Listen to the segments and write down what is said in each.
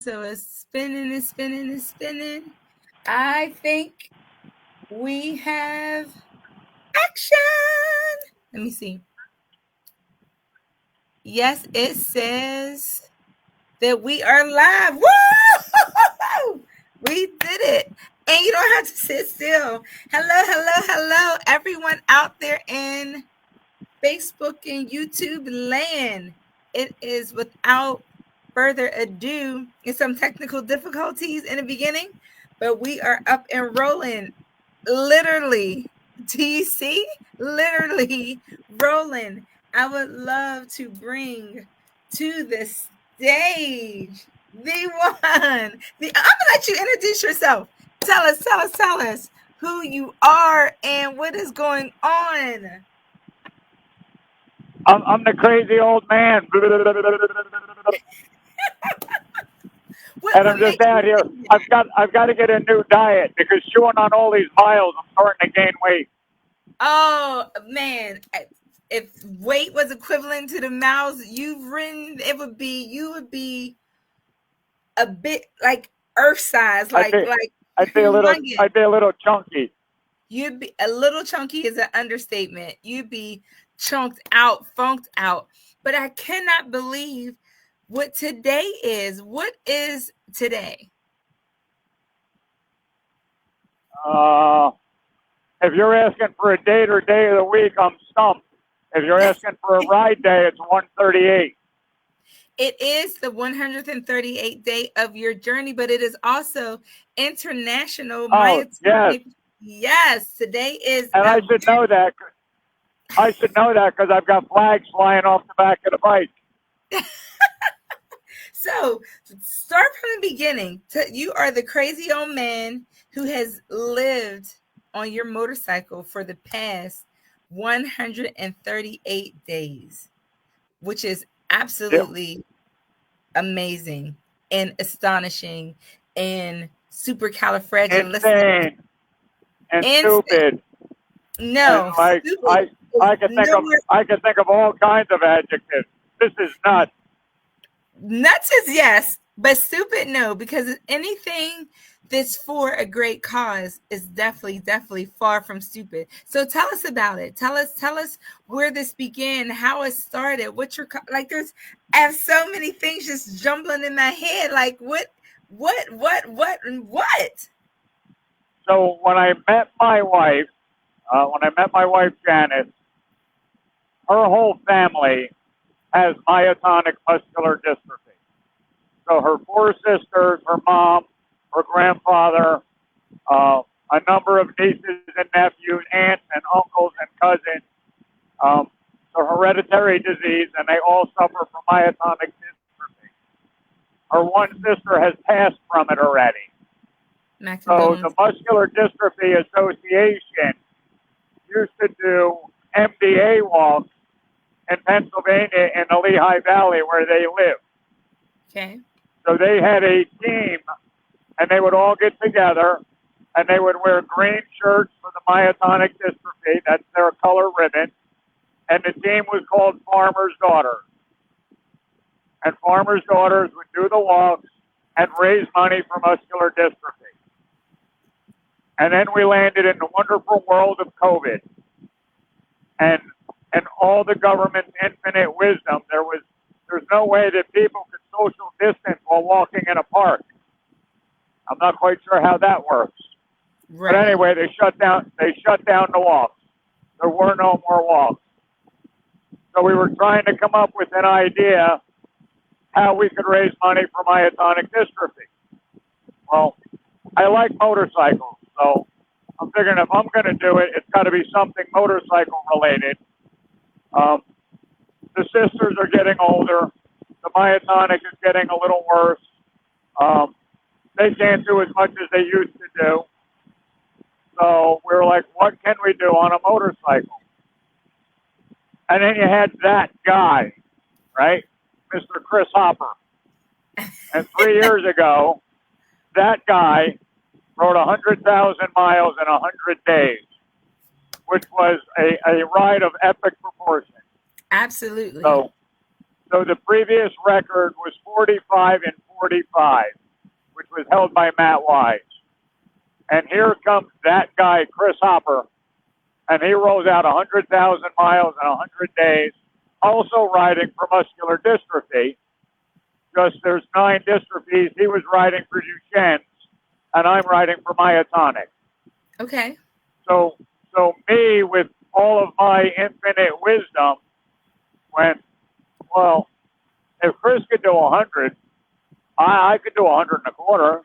So it's spinning and spinning and spinning. I think we have action. Let me see. Yes, it says that we are live. Woo! We did it. And you don't have to sit still. Hello, everyone out there in Facebook and YouTube land. It is without further ado, and some technical difficulties in the beginning, but we are up and rolling. Literally, TC, literally rolling. I would love to bring to the stage the one. I'm gonna let you introduce yourself. Tell us who you are and what is going on. I'm the crazy old man. And I'm just out here. I've got to get a new diet because chewing on all these miles, I'm starting to gain weight. Oh man, if weight was equivalent to the miles you've ridden, you would be a bit like Earth size, I'd be a little chunky. You'd be a little chunky is an understatement. You'd be chunked out, funked out. But I cannot believe what today is. What is today? If you're asking for a date or day of the week, I'm stumped. If you're asking for a ride day, it's 138. It is the 138th day of your journey, but it is also International Myotonic. Yes, today is. And I should know that. I should know that because I've got flags flying off the back of the bike. So start from the beginning. You are the crazy old man who has lived on your motorcycle for the past 138 days, which is absolutely amazing and astonishing and supercalifragilistic. Insane and stupid. No, and I can think of all kinds of adjectives. This is nuts. Nuts is yes, but stupid no, because anything that's for a great cause is definitely far from stupid. So tell us about it. Tell us where this began, how it started, what your like. I have so many things just jumbling in my head. Like what? So when I met my wife, Janice, her whole family has myotonic muscular dystrophy. So her 4 sisters, her mom, her grandfather, a number of nieces and nephews, aunts and uncles and cousins. So hereditary disease, and they all suffer from myotonic dystrophy. Her one sister has passed from it already. So the Muscular Dystrophy Association used to do MDA walks in Pennsylvania in the Lehigh Valley where they live. Okay. So they had a team, and they would all get together, and they would wear green shirts for the myotonic dystrophy. That's their color ribbon. And the team was called Farmer's Daughters. And Farmer's Daughters would do the walks and raise money for muscular dystrophy. And then we landed in the wonderful world of COVID. And all the government's infinite wisdom, there's no way that people could social distance while walking in a park. I'm not quite sure how that works. Right. But anyway, they shut down the walks. There were no more walks. So we were trying to come up with an idea how we could raise money for myotonic dystrophy. Well, I like motorcycles, so I'm figuring if I'm going to do it, it's got to be something motorcycle related. The sisters are getting older. The myotonic is getting a little worse. They can't do as much as they used to do. So we were like, what can we do on a motorcycle? And then you had that guy, right? Mr. Chris Hopper. And 3 years ago, that guy rode 100,000 miles in 100 days, which was a ride of epic proportion. Absolutely. So the previous record was 45 in 1:45, which was held by Matt Wise. And here comes that guy, Chris Hopper, and he rolls out 100,000 miles in 100 days, also riding for muscular dystrophy. Just there's 9 dystrophies. He was riding for Duchenne's, and I'm riding for myotonic. Okay. So me, with all of my infinite wisdom, went, well, if Chris could do 100, I could do 100 1/4.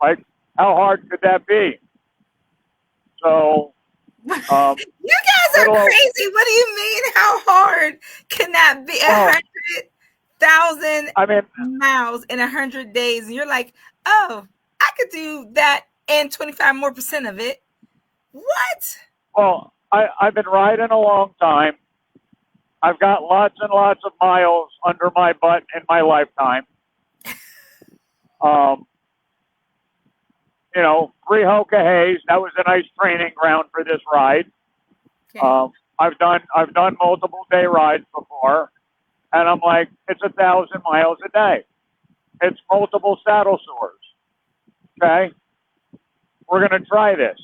Like, how hard could that be? So, you guys are crazy. What do you mean? How hard can that be? 100,000 miles in 100 days, and you're like, oh, I could do that and 25% more of it. What? Well, I've been riding a long time. I've got lots and lots of miles under my butt in my lifetime. You know, 3 Hoka Hays. That was a nice training ground for this ride. Okay. I've done multiple day rides before, and I'm like, it's 1,000 miles a day. It's multiple saddle sores. Okay, we're gonna try this.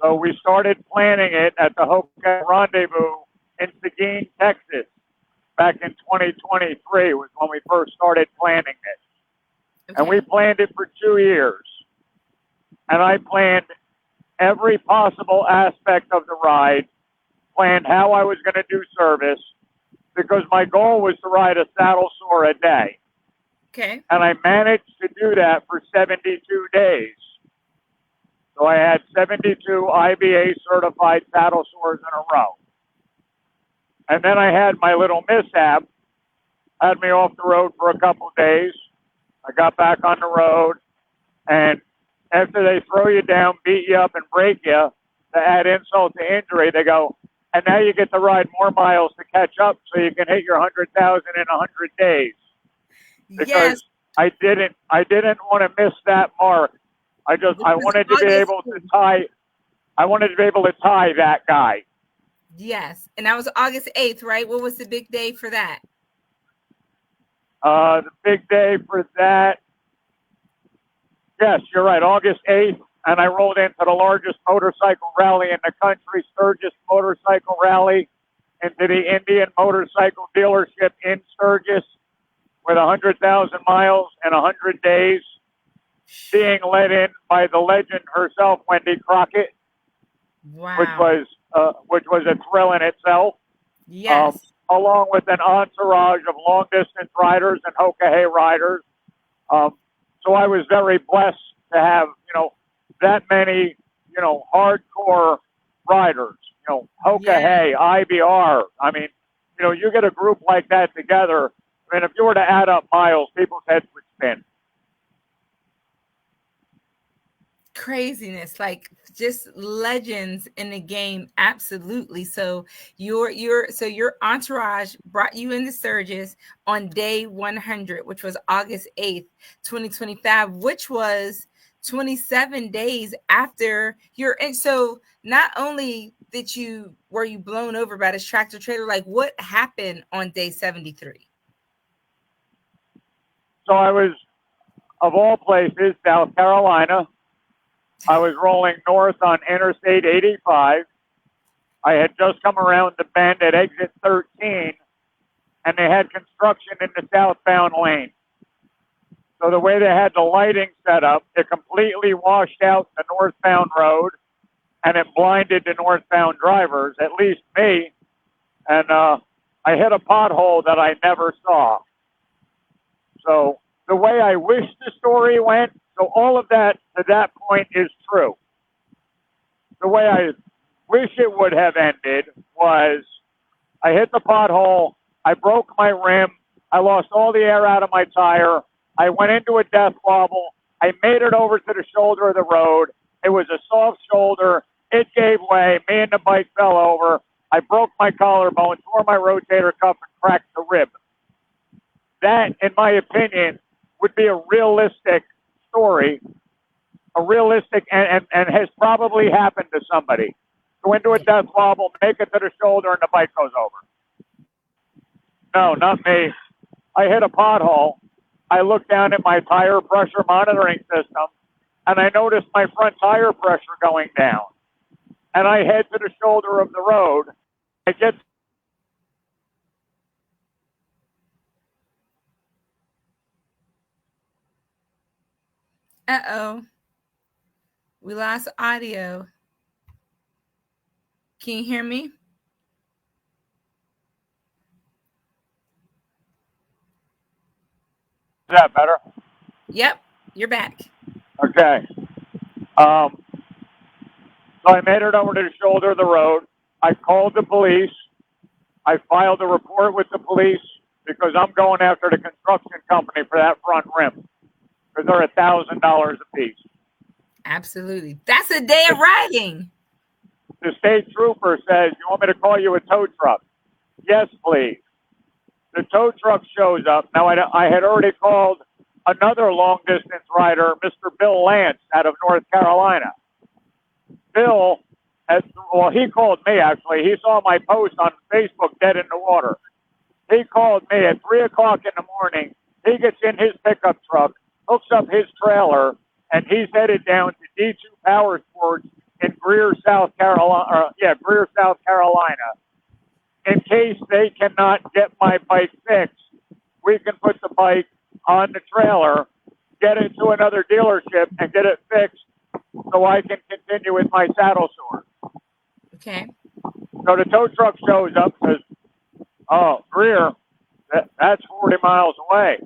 So we started planning it at the Hoka Rendezvous in Seguin, Texas, back in 2023 was when we first started planning this. Okay. And we planned it for 2 years. And I planned every possible aspect of the ride, planned how I was going to do service, because my goal was to ride a saddle sore a day. Okay. And I managed to do that for 72 days. So I had 72 IBA certified saddle sores in a row. And then I had my little mishap, had me off the road for a couple of days. I got back on the road, and after they throw you down, beat you up, and break you, to add insult to injury, they go, and now you get to ride more miles to catch up so you can hit your 100,000 in 100 days. Because yes. I didn't want to miss that mark. I wanted to be able to tie that guy. Yes. And that was August 8th, right? What was the big day for that? The big day for that, yes, you're right, August 8th, and I rolled into the largest motorcycle rally in the country, Sturgis Motorcycle Rally, into the Indian Motorcycle Dealership in Sturgis with 100,000 miles and 100 days, being led in by the legend herself, Wendy Crockett. Wow. Which was a thrill in itself. Yes. Along with an entourage of long-distance riders and Hoka Hay riders. So I was very blessed to have, that many, hardcore riders. Hoka Hay, IBR. I mean, you get a group like that together. I mean, if you were to add up miles, people's heads would spin. Craziness, like just legends in the game. Absolutely. So your entourage brought you into Sturgis on day 100, which was August 8th, 2025, which was 27 days after and so not only were you blown over by this tractor trailer, like what happened on day 73? So I was, of all places, South Carolina. I was rolling north on Interstate 85. I had just come around the bend at exit 13, and they had construction in the southbound lane. So the way they had the lighting set up, it completely washed out the northbound road, and it blinded the northbound drivers, at least me. And I hit a pothole that I never saw. So the way I wish the story went, so all of that to that point is true. The way I wish it would have ended was I hit the pothole, I broke my rim, I lost all the air out of my tire, I went into a death wobble, I made it over to the shoulder of the road, it was a soft shoulder, it gave way, me and the bike fell over, I broke my collarbone, tore my rotator cuff, and cracked the rib. That, in my opinion, would be a realistic story, and has probably happened to somebody. Go into a death wobble, make it to the shoulder, and the bike goes over. No, not me. I hit a pothole, I looked down at my tire pressure monitoring system, and I noticed my front tire pressure going down. And I head to the shoulder of the road. I get Uh-oh. We lost audio. Can you hear me? Is that better? Yep, you're back. Okay. So I made it over to the shoulder of the road. I called the police. I filed a report with the police because I'm going after the construction company for that front rim because they're $1,000 a piece. Absolutely. That's a day of riding. The state trooper says, "You want me to call you a tow truck?" "Yes, please." The tow truck shows up. Now, I had already called another long-distance rider, Mr. Bill Lance, out of North Carolina. Bill, he called me, actually. He saw my post on Facebook, Dead in the Water. He called me at 3 o'clock in the morning. He gets in his pickup truck, hooks up his trailer, and he's headed down to D2 Power Sports in Greer, South Carolina. Greer, South Carolina. In case they cannot get my bike fixed, we can put the bike on the trailer, get it to another dealership, and get it fixed so I can continue with my saddle sores. Okay. So the tow truck shows up and says, "Oh, Greer, that's 40 miles away.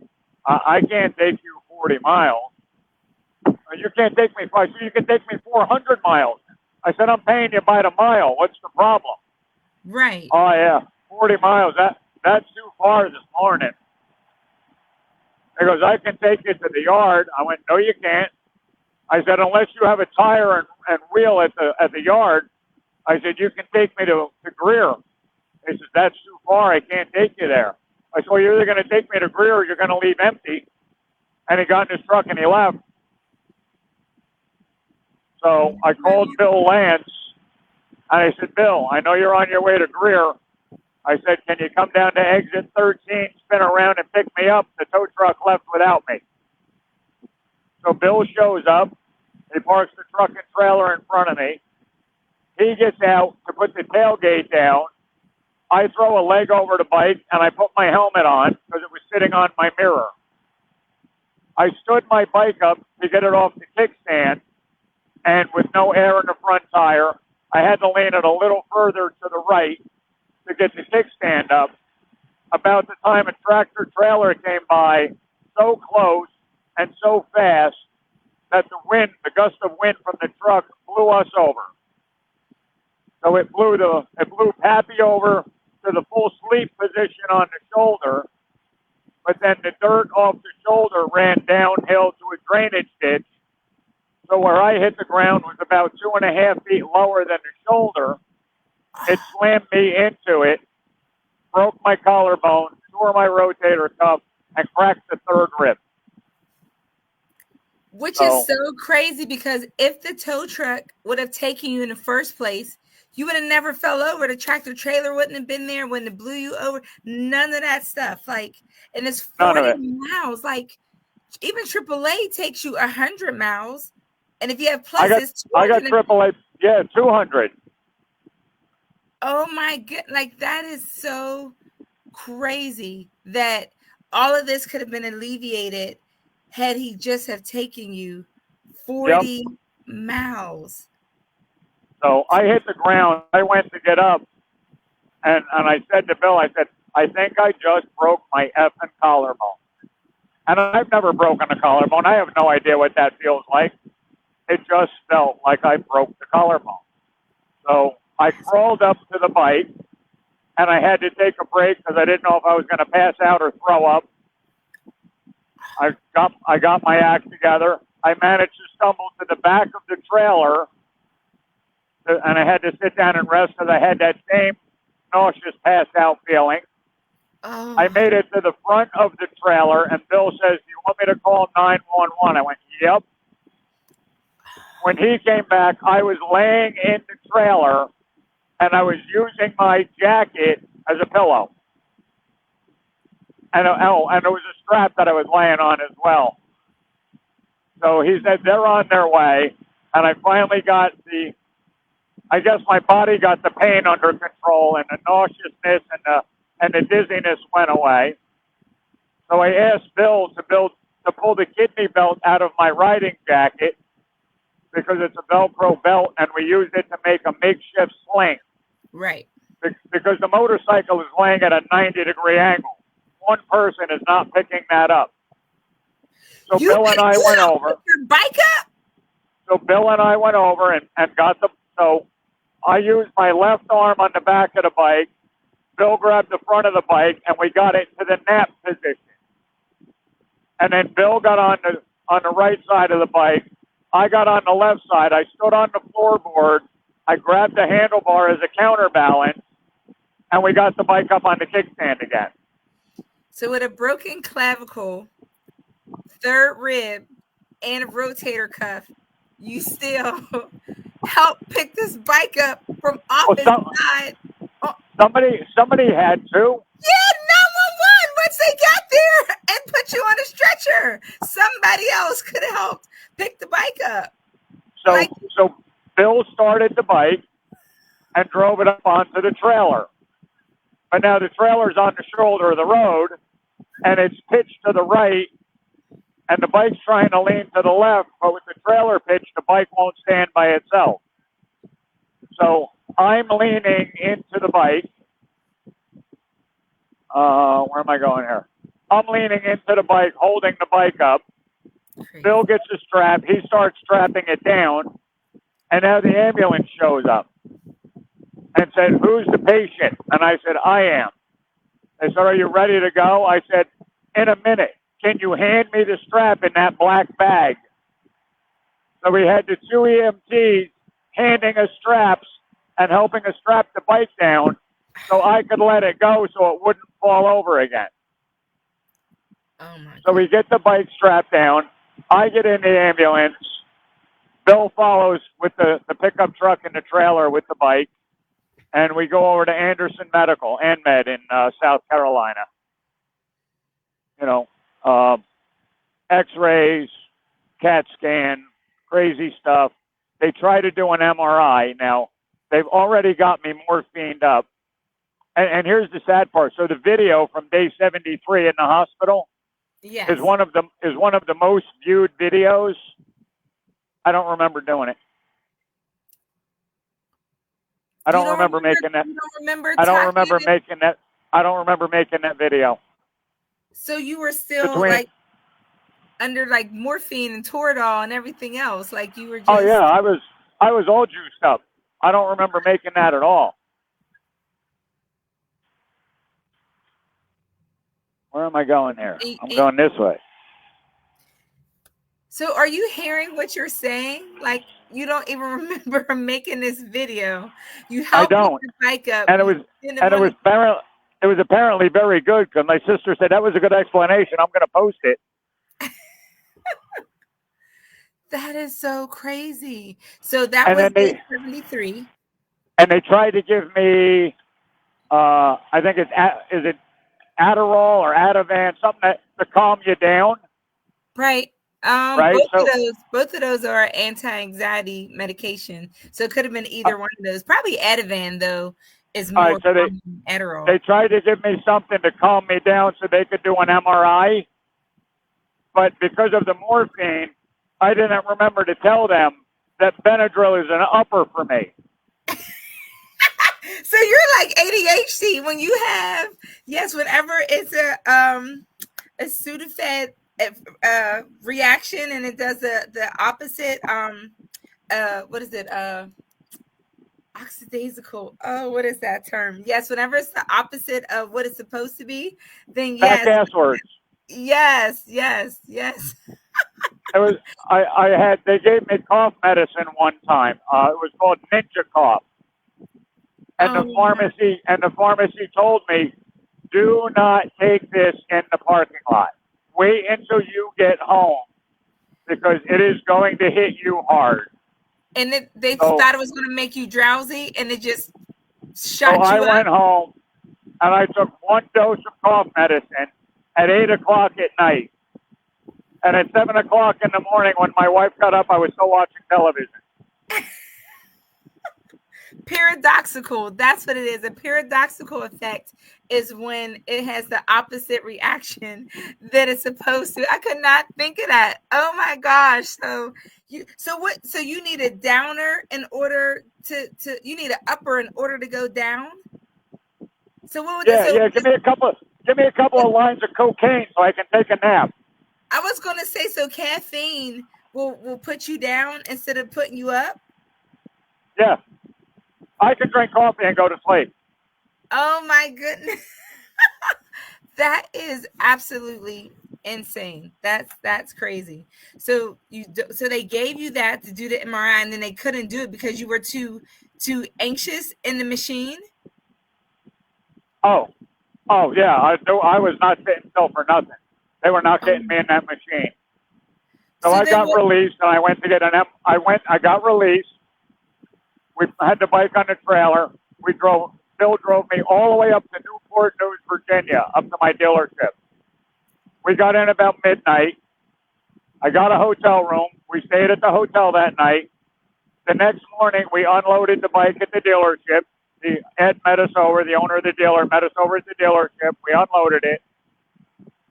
I can't take you 40 miles. You can't take me 5. So you can take me 400 miles. I said, "I'm paying you by the mile. What's the problem?" Right. "Oh, yeah, 40 miles. That's too far this morning." He goes, "I can take you to the yard." I went, "No, you can't." I said, "Unless you have a tire and wheel at the yard." I said, "You can take me to Greer." He says, "That's too far. I can't take you there." I said, "Well, you're either going to take me to Greer or you're going to leave empty." And he got in his truck and he left. So I called Bill Lance and I said, "Bill, I know you're on your way to Greer." I said, "Can you come down to exit 13, spin around and pick me up?" The tow truck left without me. So Bill shows up. He parks the truck and trailer in front of me. He gets out to put the tailgate down. I throw a leg over the bike and I put my helmet on because it was sitting on my mirror. I stood my bike up to get it off the kickstand, and with no air in the front tire, I had to lean it a little further to the right to get the kickstand up. About the time a tractor trailer came by, so close and so fast that the gust of wind from the truck blew us over. So it blew Pappy over to the full sleep position on the shoulder, but then the dirt off the shoulder ran downhill to a drainage ditch. So where I hit the ground was about 2.5 feet lower than the shoulder. It slammed me into it, broke my collarbone, tore my rotator cuff, and cracked the third rib. Which is so crazy because if the tow truck would have taken you in the first place, you would have never fell over. The tractor trailer wouldn't have been there when it blew you over. None of that stuff. Like, and it's 40 miles. Like, even AAA takes you 100 miles. And if you have pluses, I got AAA, 200. Oh my god! Like, that is so crazy that all of this could have been alleviated had he just have taken you 40 miles. So I hit the ground. I went to get up, and I said to Bill, I said, "I think I just broke my effing collarbone." And I've never broken a collarbone. I have no idea what that feels like. It just felt like I broke the collarbone. So I crawled up to the bike, and I had to take a break because I didn't know if I was going to pass out or throw up. I got my act together. I managed to stumble to the back of the trailer, and I had to sit down and rest because I had that same nauseous pass-out feeling. Oh. I made it to the front of the trailer, and Bill says, "Do you want me to call 911?" I went, "Yep." When he came back, I was laying in the trailer, and I was using my jacket as a pillow. and there was a strap that I was laying on as well. So he said they're on their way, and I finally got I guess my body got the pain under control, and the nauseousness and the dizziness went away. So I asked Bill to pull the kidney belt out of my riding jacket because it's a Velcro belt, and we used it to make a makeshift sling. Right. Because the motorcycle is laying at a 90-degree angle. One person is not picking that up. So Bill and I went over. Your bike up? So Bill and I went over and got so I used my left arm on the back of the bike. Bill grabbed the front of the bike, and we got it to the nap position. And then Bill got on the right side of the bike. I got on the left side. I stood on the floorboard. I grabbed the handlebar as a counterbalance, and we got the bike up on the kickstand again. So with a broken clavicle, third rib, and a rotator cuff, you still help pick this bike up from off his side. Somebody had to. Yeah, 911. Once they got there and put you on a stretcher, somebody else could have helped pick the bike up. So Bill started the bike and drove it up onto the trailer. But now the trailer's on the shoulder of the road, and it's pitched to the right, and the bike's trying to lean to the left, but with the trailer pitch, the bike won't stand by itself. So I'm leaning into the bike. Where am I going here? I'm leaning into the bike, holding the bike up. Bill gets a strap. He starts strapping it down. And now the ambulance shows up and said, "Who's the patient?" And I said, "I am." They said, "Are you ready to go?" I said, "In a minute. Can you hand me the strap in that black bag?" So we had the two EMTs handing us straps and helping us strap the bike down so I could let it go so it wouldn't fall over again. Oh my God. So we get the bike strapped down. I get in the ambulance. Bill follows with the pickup truck and the trailer with the bike. And we go over to Anderson Medical, ANMED in South Carolina. You know, x-rays, CAT scan, crazy stuff. They try to do an MRI. Now, they've already got me morphined up. And here's the sad part. So the video from day 73 in the hospital is one of the most viewed videos. I don't remember doing it. I don't remember making that. I don't remember making that video. So you were still under morphine and Toradol and everything else, like you were just. Oh yeah, I was all juiced up. I don't remember making that at all. Where am I going here? I'm going this way. So are you hearing what you're saying? Like you don't even remember making this video. You helped I don't. pick the bike up, and it was apparently very good because my sister said that was a good explanation. I'm going to post it. That is so crazy. So that was day 73. And they tried to give me, I think is it Adderall or Ativan, something to calm you down. Right. Right. Both of those are anti-anxiety medication. So it could have been either one of those. Probably Ativan though is more than Adderall. They tried to give me something to calm me down so they could do an MRI. But because of the morphine, I didn't remember to tell them that Benadryl is an upper for me. So you're like ADHD when you have, whenever it's a Sudafed reaction and it does the opposite, what is it? Oxidasical. Oh, what is that term? Yes, whenever it's the opposite of what it's supposed to be, then yes. Back ass words. Yes. It was. They gave me cough medicine one time. It was called Ninja Cough, and the pharmacy told me, do not take this in the parking lot. Wait until you get home because it is going to hit you hard. And they thought it was going to make you drowsy, and it just shot you up. I went home and I took one dose of cough medicine, at 8 o'clock at night. And at 7 o'clock in the morning, when my wife got up, I was still watching television. Paradoxical. That's what it is. A paradoxical effect is when it has the opposite reaction that it's supposed to. I could not think of that. Oh my gosh. So you need a downer in order to you need an upper in order to go down. So what would Give me a couple of lines of cocaine so I can take a nap. I was gonna say, so caffeine will put you down instead of putting you up? Yeah. I can drink coffee and go to sleep. Oh my goodness. That is absolutely insane. That's crazy. So they gave you that to do the MRI, and then they couldn't do it because you were too anxious in the machine? Oh yeah. I was not sitting still for nothing. They were not getting me in that machine. So I got released, and I went to get I got released. We had the bike on the trailer. Bill drove me all the way up to Newport News, Virginia, up to my dealership. We got in about midnight. I got a hotel room. We stayed at the hotel that night. The next morning, we unloaded the bike at the dealership. Ed met us over, the owner of the dealer met us over at the dealership. We unloaded it.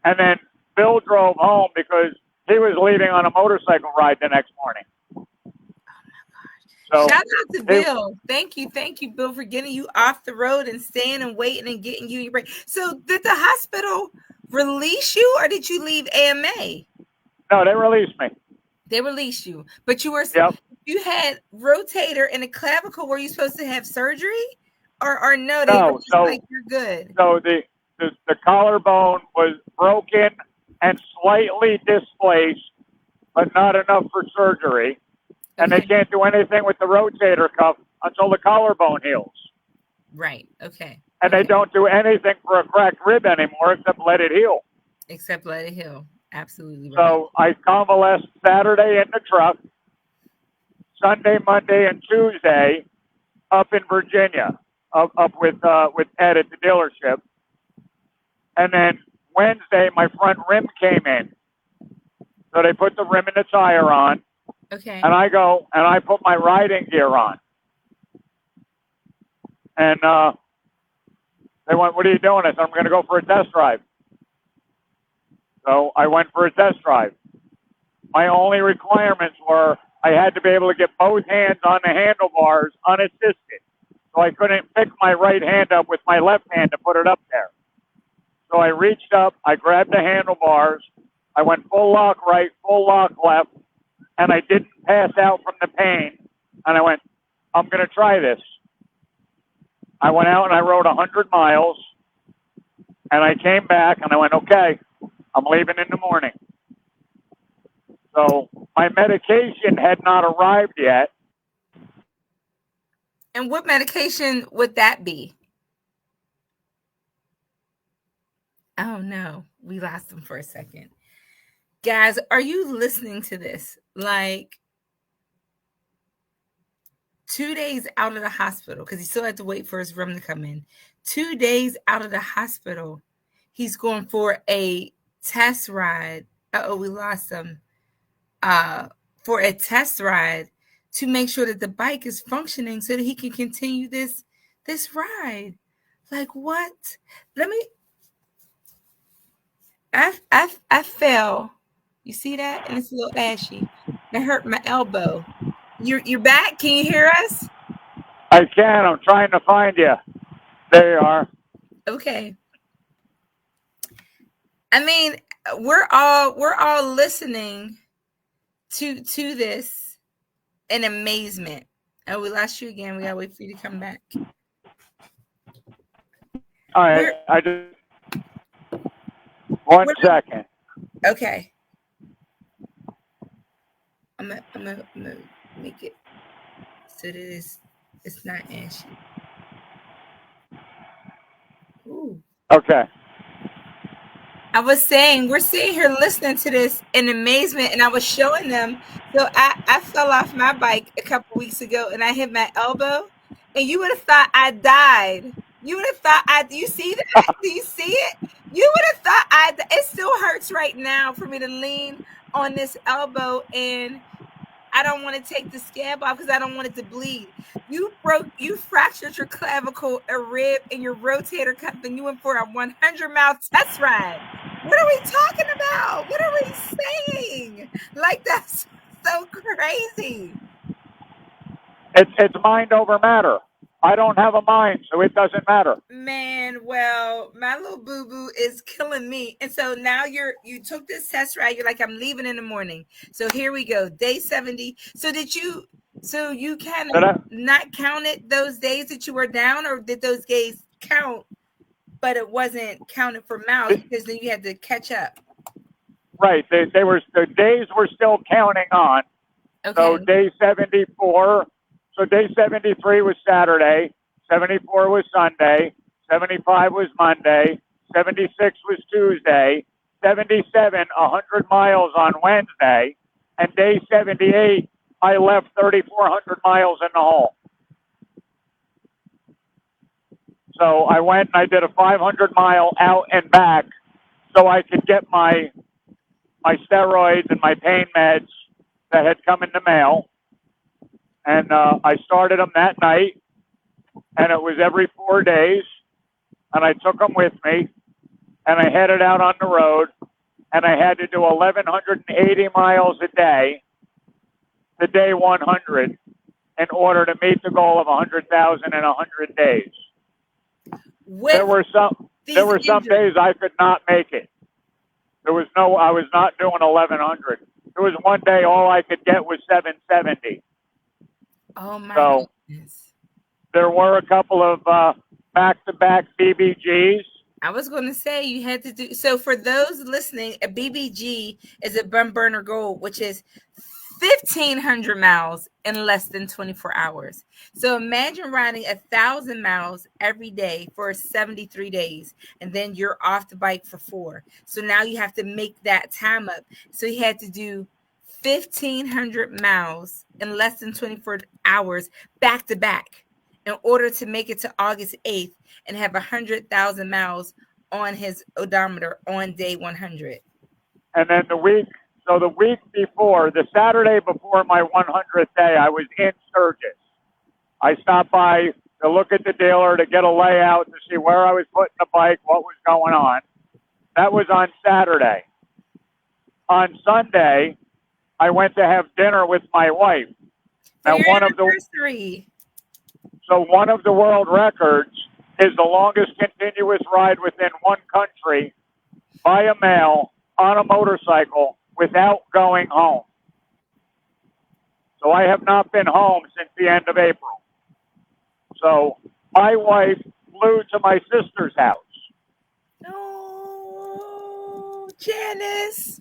And then Bill drove home because he was leaving on a motorcycle ride the next morning. So, shout out to Bill. Thank you, Bill, for getting you off the road and staying and waiting and getting you your break. So did the hospital release you, or did you leave AMA? No, they released me. They released you. But you were Yep. You had rotator and a clavicle. Were you supposed to have surgery? Or no, they were just like, you're good. So the collarbone was broken and slightly displaced, but not enough for surgery. And they can't do anything with the rotator cuff until the collarbone heals. Right. Okay. And they don't do anything for a cracked rib anymore except let it heal. Absolutely. Right. So I convalesced Saturday in the truck, Sunday, Monday, and Tuesday up in Virginia, up with Ed at the dealership. And then Wednesday, my front rim came in. So they put the rim and the tire on. Okay. And I put my riding gear on. And they went, "What are you doing?" I said, "I'm going to go for a test drive." So I went for a test drive. My only requirements were I had to be able to get both hands on the handlebars unassisted. So I couldn't pick my right hand up with my left hand to put it up there. So I reached up, I grabbed the handlebars, I went full lock right, full lock left, and I didn't pass out from the pain. And I went, "I'm going to try this." I went out and I rode 100 miles. And I came back and I went, "Okay, I'm leaving in the morning." So my medication had not arrived yet. And what medication would that be? Oh, no. We lost him for a second. Guys, are you listening to this? Like 2 days out of the hospital, because he still had to wait for his room to come in. 2 days out of the hospital, he's going for a test ride. We lost him. For a test ride to make sure that the bike is functioning so that he can continue this ride. Like what? I fell. You see that? And it's a little ashy. It hurt my elbow. You're back? Can you hear us? I can. I'm trying to find you. There you are. Okay. I mean, we're all listening to this in amazement. Oh, we lost you again. We gotta wait for you to come back. All right. One second. Okay. I'm gonna make it so that it's not ashy. Ooh. Okay. I was saying, we're sitting here listening to this in amazement, and I was showing them. So I fell off my bike a couple weeks ago, and I hit my elbow, and you would have thought I died. You would have thought do you see that? Do you see it? You would have thought it still hurts right now for me to lean on this elbow, and I don't want to take the scab off because I don't want it to bleed. You fractured your clavicle, a rib, and your rotator cuff, and you went for a 100-mile test ride. What are we talking about? What are we saying? Like, that's so crazy. It's mind over matter. I don't have a mind, so it doesn't matter. Man, well, my little boo-boo is killing me. And so now you took this test ride. You're like, I'm leaving in the morning. So here we go, day 70. So you kind of not counted those days that you were down, or did those days count, but it wasn't counted for miles because then you had to catch up? Right. The days were still counting on. Okay. So day 74. So day 73 was Saturday, 74 was Sunday, 75 was Monday, 76 was Tuesday, 77, 100 miles on Wednesday, and day 78, I left 3,400 miles in the hole. So I went and I did a 500-mile out and back so I could get my steroids and my pain meds that had come in the mail. And I started them that night, and it was every 4 days, and I took them with me, and I headed out on the road, and I had to do 1,180 miles a day to day 100 in order to meet the goal of 100,000 in 100 days. There were some days I could not make it. I was not doing 1,100. There was one day all I could get was 770. Oh my goodness. There were a couple of back-to-back BBGs. I was going to say you had to do. So for those listening, a BBG is a bum burner goal, which is 1,500 miles in less than 24 hours. So imagine riding 1,000 miles every day for 73 days, and then you're off the bike for 4. So now you have to make that time up. So you had to do 1,500 miles in less than 24 hours back to back in order to make it to August 8th and have 100,000 miles on his odometer on day 100. And then the week before, the Saturday before my 100th day, I was in Sturgis. I stopped by to look at the dealer, to get a layout, to see where I was putting the bike, what was going on. That was on Saturday. On Sunday, I went to have dinner with my wife. Now, one of the world records is the longest continuous ride within one country by a male on a motorcycle without going home. So I have not been home since the end of April. So my wife flew to my sister's house. Oh, Janice.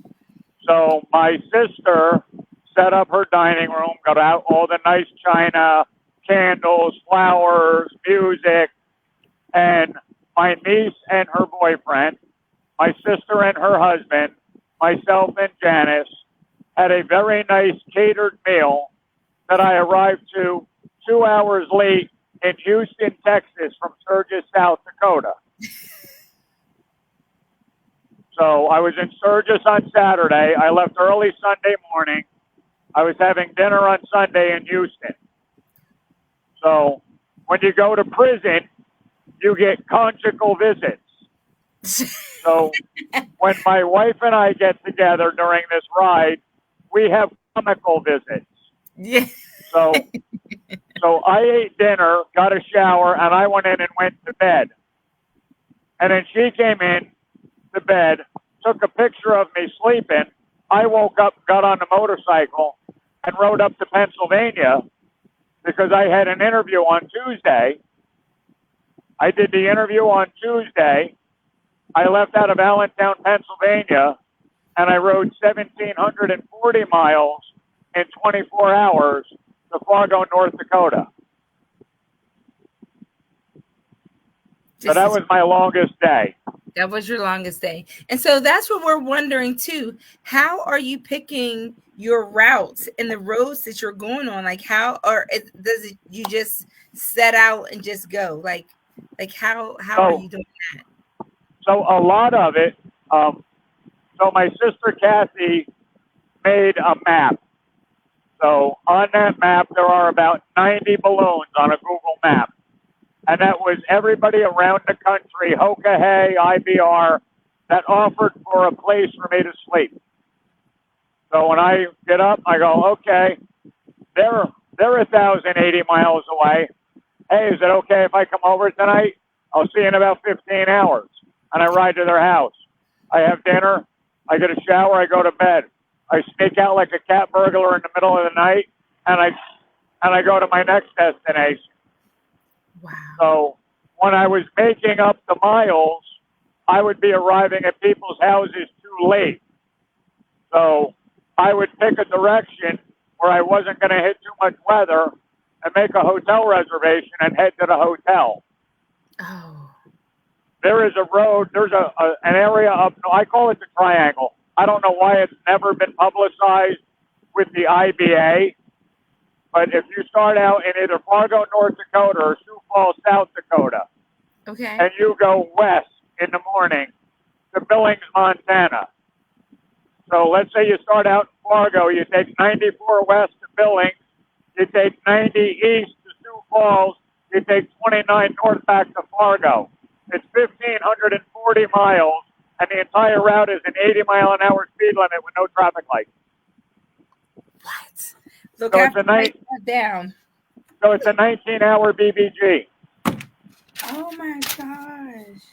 So my sister set up her dining room, got out all the nice china, candles, flowers, music, and my niece and her boyfriend, my sister and her husband, myself and Janice had a very nice catered meal that I arrived to 2 hours late in Houston, Texas from Sturgis, South Dakota. So I was in Sturgis on Saturday. I left early Sunday morning. I was having dinner on Sunday in Houston. So when you go to prison, you get conjugal visits. So when my wife and I get together during this ride, we have comical visits. Yeah. So I ate dinner, got a shower, and I went in and went to bed. And then she came in to bed, took a picture of me sleeping. I woke up, got on the motorcycle, and rode up to Pennsylvania because I had an interview on Tuesday. I did the interview on Tuesday. I left out of Allentown, Pennsylvania, and I rode 1,740 miles in 24 hours to Fargo, North Dakota. So that was my longest day. That was your longest day. And so that's what we're wondering too. How are you picking your routes and the roads that you're going on? Like how, or does it, you just set out and just go? Like Like how are So, you doing that? so a lot of it. So my sister Kathy made a map. So on that map, there are about 90 balloons on a Google map. And that was everybody around the country, Hoka Hay, IBR, that offered for a place for me to sleep. So when I get up, I go, okay, they're 1,080 miles away. Hey, is it okay if I come over tonight? I'll see you in about 15 hours. And I ride to their house. I have dinner. I get a shower. I go to bed. I sneak out like a cat burglar in the middle of the night, and I go to my next destination. Wow. So when I was making up the miles, I would be arriving at people's houses too late. So I would pick a direction where I wasn't going to hit too much weather and make a hotel reservation and head to the hotel. Oh. There is a road, there's an area up, I call it the Triangle. I don't know why it's never been publicized with the IBA, but if you start out in either Fargo, North Dakota or Sioux Falls, South Dakota, Okay. and you go west in the morning to Billings, Montana. So let's say you start out in Fargo, you take 94 west to Billings, you take 90 east to Sioux Falls, you take 29 north back to Fargo. It's 1,540 miles, and the entire route is an 80-mile-an-hour speed limit with no traffic lights. What? Look, So I it's have to write that down. So it's a 19-hour BBG. Oh my gosh.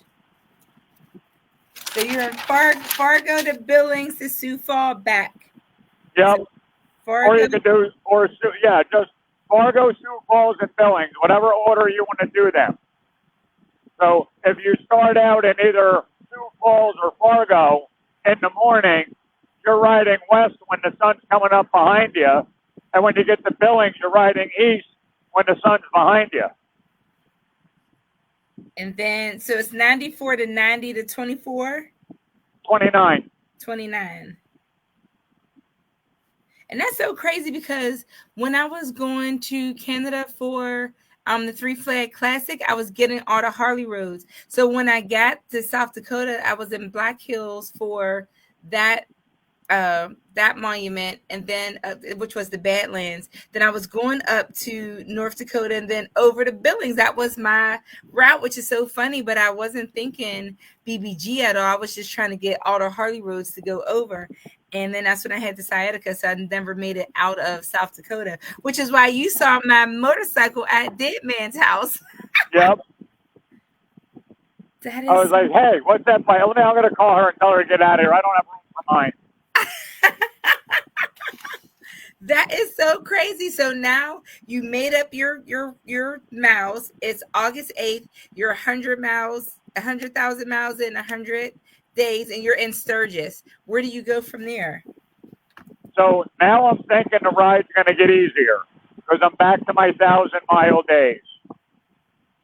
So you're in Fargo to Billings to Sioux Falls back. Yep. So Fargo. Or you could do, just Fargo, Sioux Falls, and Billings, whatever order you want to do them. So if you start out in either Sioux Falls or Fargo in the morning, you're riding west when the sun's coming up behind you. And when you get to Billings, you're riding east when the sun's behind you. And then, so it's 94 to 90 to 24? 29. 29. And that's so crazy because when I was going to Canada for the Three Flag Classic, I was getting all the Harley roads. So when I got to South Dakota, I was in Black Hills for that monument, and then which was the Badlands. Then I was going up to North Dakota and then over to Billings. That was my route, which is so funny, but I wasn't thinking BBG at all. I was just trying to get all the Harley roads to go over. And then that's when I had the sciatica, so I never made it out of South Dakota, which is why you saw my motorcycle at Dead Man's house. Yep. That is, I was like, hey, what's that bike? I'm going to call her and tell her to get out of here. I don't have room for mine. That is so crazy. So now you made up your miles. It's August 8th. You're 100 miles, 100,000 miles in 100 days, and you're in Sturgis. Where do you go from there? So now I'm thinking the ride's going to get easier because I'm back to my 1,000-mile days.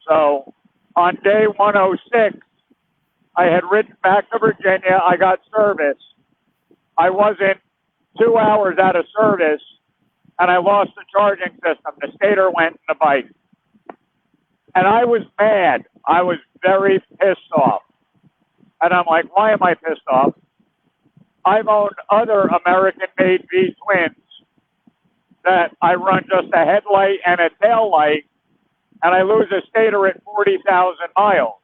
So on day 106, I had ridden back to Virginia. I got service. I wasn't 2 hours out of service, and I lost the charging system. The stator went in the bike. And I was mad. I was very pissed off. And I'm like, why am I pissed off? I've owned other American-made V-twins that I run just a headlight and a tail light, and I lose a stator at 40,000 miles.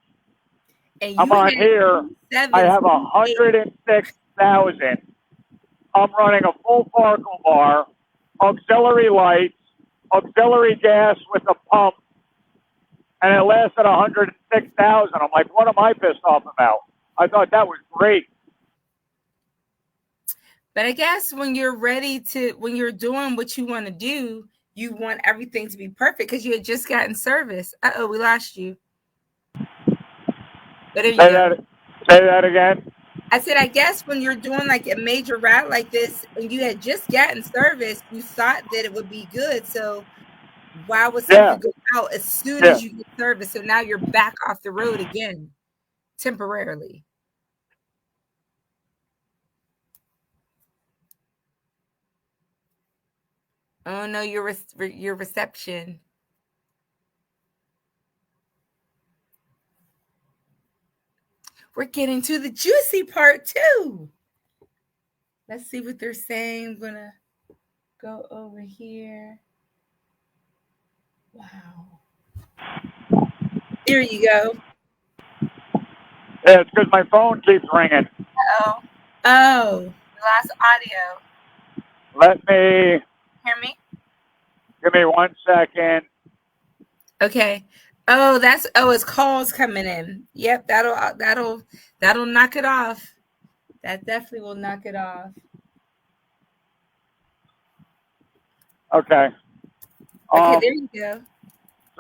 I'm on here. I have 106,000. I'm running a full Farkle bar, auxiliary lights, auxiliary gas with a pump, and it lasted 106,000. I'm like, what am I pissed off about? I thought that was great. But I guess when you're ready to, when you're doing what you want to do, you want everything to be perfect because you had just gotten service. Uh-oh, we lost you. But there you go. Say that again. I said, I guess when you're doing like a major route like this and you had just gotten service, you thought that it would be good. So why would something go out as soon as you get service? So now you're back off the road again, temporarily. Oh no, your reception. we're getting to the juicy part too. Let's see what they're saying. I'm gonna go over here. Wow. Here you go. Yeah, it's because my phone keeps ringing. Oh, we lost audio. Let me, Hear me? give me 1 second. Okay. Oh, it's calls coming in. Yep, that'll knock it off. That definitely will knock it off. Okay. Okay, there you go.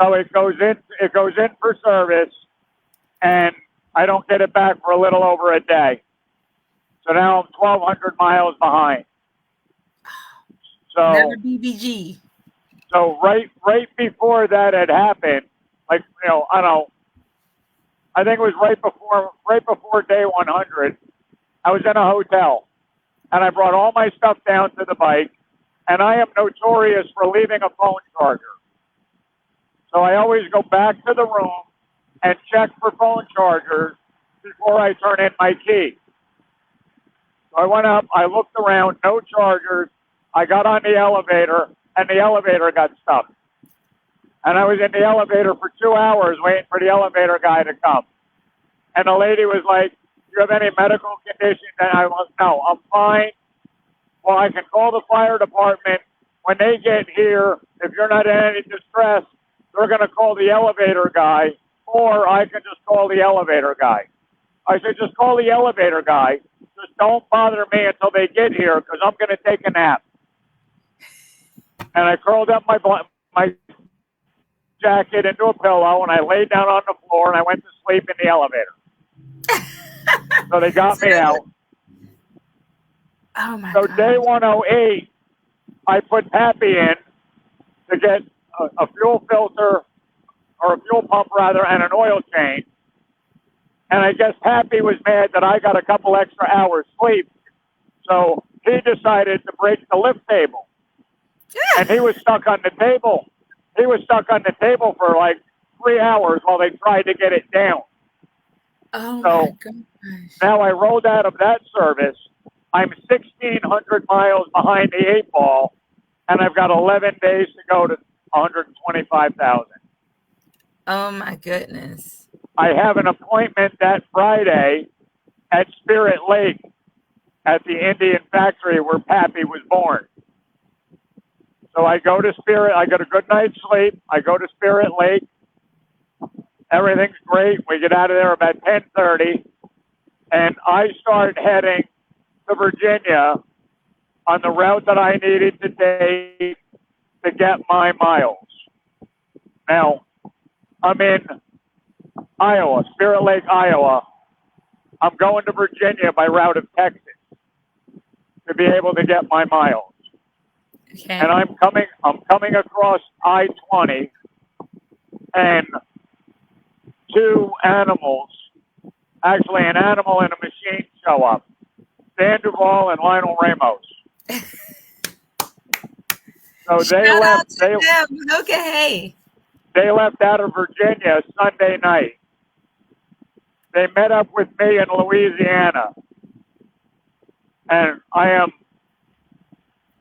So it goes in for service, and I don't get it back for a little over a day. So now I'm 1,200 miles behind. So Another BBG. So right before that had happened, like I think it was right before day 100. I was in a hotel, and I brought all my stuff down to the bike, and I am notorious for leaving a phone charger. So I always go back to the room and check for phone chargers before I turn in my key. So I went up, I looked around, no chargers. I got on the elevator, and the elevator got stuck. And I was in the elevator for 2 hours waiting for the elevator guy to come. And the lady was like, "Do you have any medical conditions?" And I was, "No, I'm fine." "Well, I can call the fire department. When they get here, if you're not in any distress, they're going to call the elevator guy, or I can just call the elevator guy." I said, "Just call the elevator guy. Just don't bother me until they get here, because I'm going to take a nap." And I curled up my jacket into a pillow, and I laid down on the floor, and I went to sleep in the elevator. So they got me out. Oh my So God. day 108, I put Pappy in to get a fuel filter, or a fuel pump rather, and an oil change. And I guess Pappy was mad that I got a couple extra hours sleep. So he decided to break the lift table. And he was stuck on the table. He was stuck on the table for like 3 hours while they tried to get it down. Oh So my gosh. now I rolled out of that service. I'm 1,600 miles behind the 8 ball, and I've got 11 days to go to 125,000. Oh my goodness. I have an appointment that Friday at Spirit Lake at the Indian factory where Pappy was born. So I go to Spirit. I get a good night's sleep. I go to Spirit Lake. Everything's great. We get out of there about 10:30, and I start heading to Virginia on the route that I needed to take to get my miles. Now, I'm in Iowa, Spirit Lake, Iowa. I'm going to Virginia by route of Texas to be able to get my miles. Okay. And I'm coming across I-20, and two animals, actually an animal and a machine, show up. Dan Duvall and Lionel Ramos. So Shout out to them. Okay. They left out of Virginia Sunday night. They met up with me in Louisiana, and I am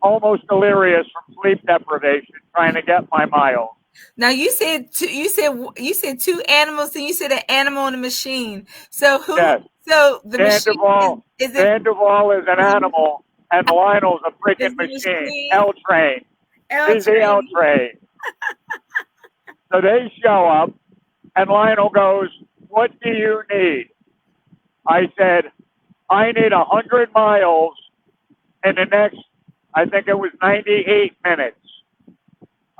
almost delirious from sleep deprivation trying to get my miles. Now you said two animals, and you said an animal and a machine. So who? Yes. So the Dan machine Duvall. is Dan Duvall is an animal, and Lionel's a freaking machine. L-Train. He's the L-Train. So they show up, and Lionel goes, "What do you need?" I said, "I need 100 miles in the next, I think it was 98 minutes.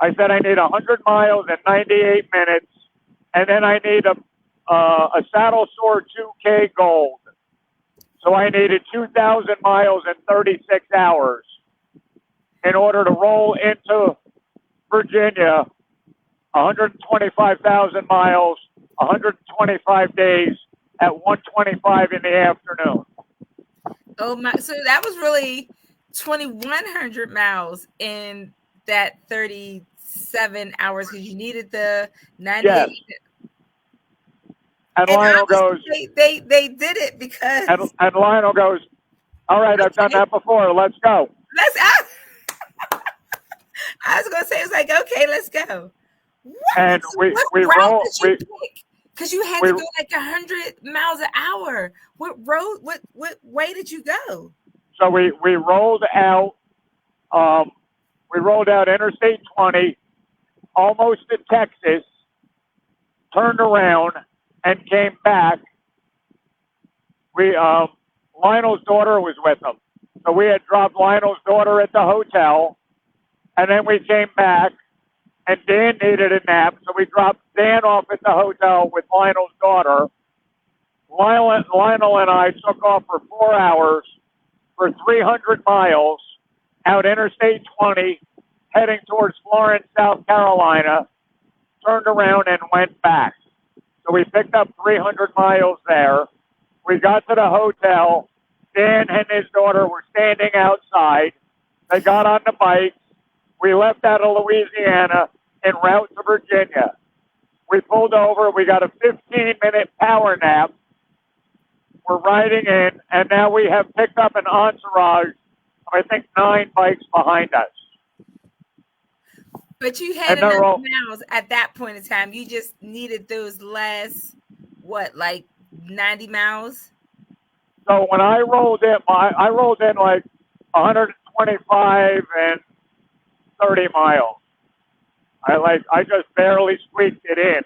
I said, I need 100 miles in 98 minutes, and then I need a Saddle Sore 2K Gold. So I needed 2,000 miles in 36 hours in order to roll into Virginia, 125,000 miles, 125 days at 1:25 in the afternoon." Oh my! So that was really 2,100 miles in that 37 hours because you needed the 98. Yes. And And Lionel goes, obviously they did it because and Lionel goes, all right, I've done that before. Let's go. let's I was gonna say, it's like, okay, let's go. And So what we route roll, did you pick? Because you had we, to go like 100 miles an hour. What road? What way did you go? so we rolled out, we rolled out Interstate 20, almost to Texas, turned around and came back. We, Lionel's daughter was with him. So we had dropped Lionel's daughter at the hotel, and then we came back, and Dan needed a nap, so we dropped Dan off at the hotel with Lionel's daughter. Lionel and I took off for 4 hours for 300 miles out Interstate 20, heading towards Florence, South Carolina, turned around and went back. So we picked up 300 miles there. We got to the hotel. Dan and his daughter were standing outside. They got on the bikes. We left out of Louisiana en route to Virginia. We pulled over. We got a 15-minute power nap. We're riding in, and now we have picked up an entourage of, I think, 9 bikes behind us. But you had enough miles at that point in time. You just needed those last, like 90 miles? So when I rolled in like 125 and 30 miles. I just barely squeaked it in.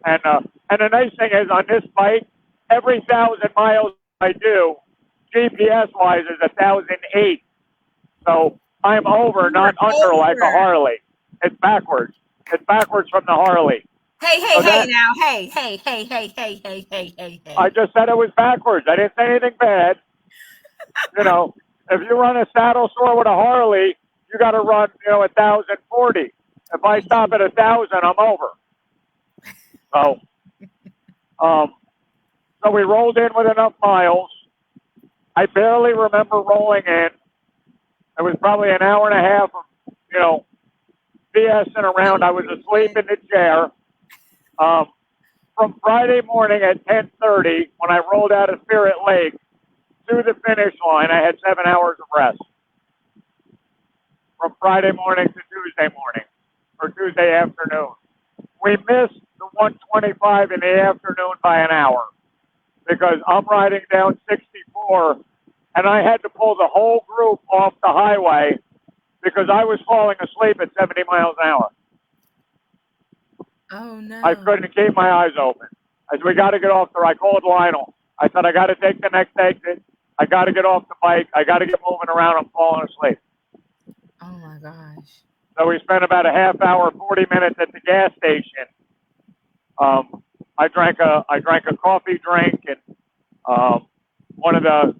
And the nice thing is, on this bike, every 1,000 miles I do, GPS-wise, is 1,008. So I'm over, not under like a Harley. It's backwards. It's backwards from the Harley. Hey. I just said it was backwards. I didn't say anything bad. You know, if you run a saddle sore with a Harley, you got to run, 1,040. If I stop at 1,000, I'm over. So we rolled in with enough miles. I barely remember rolling in. It was probably an hour and a half of, BSing around. I was asleep in the chair. From Friday morning at 10:30, when I rolled out of Spirit Lake to the finish line, I had 7 hours of rest. From Friday morning to Tuesday morning, or Tuesday afternoon. We missed the 125 in the afternoon by an hour because I'm riding down 64, and I had to pull the whole group off the highway because I was falling asleep at 70 miles an hour. Oh, no. I couldn't keep my eyes open. I said, we got to get off I called Lionel. I said, I got to take the next exit. I got to get off the bike. I got to get moving around. I'm falling asleep. Oh, my gosh. So we spent about a half hour, 40 minutes at the gas station. I drank a coffee drink and one of the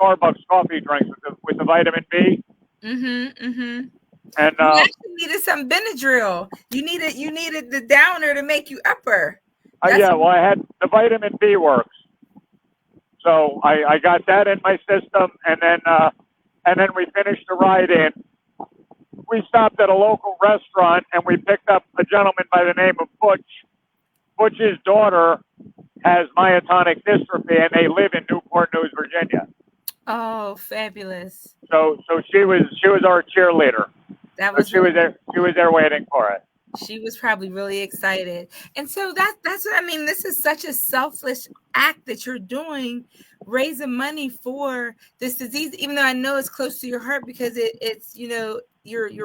Starbucks coffee drinks with the vitamin B. And you actually needed some Benadryl. You needed the downer to make you upper. Yeah, well, I had the vitamin B works, so I got that in my system, and then we finished the ride in. We stopped at a local restaurant and we picked up a gentleman by the name of Butch. Butch's daughter has myotonic dystrophy, and they live in Newport News, Virginia. Oh, fabulous! So she was our cheerleader. She was there waiting for it. She was probably really excited, and so that's what I mean. This is such a selfless act that you're doing, raising money for this disease. Even though I know it's close to your heart because it's your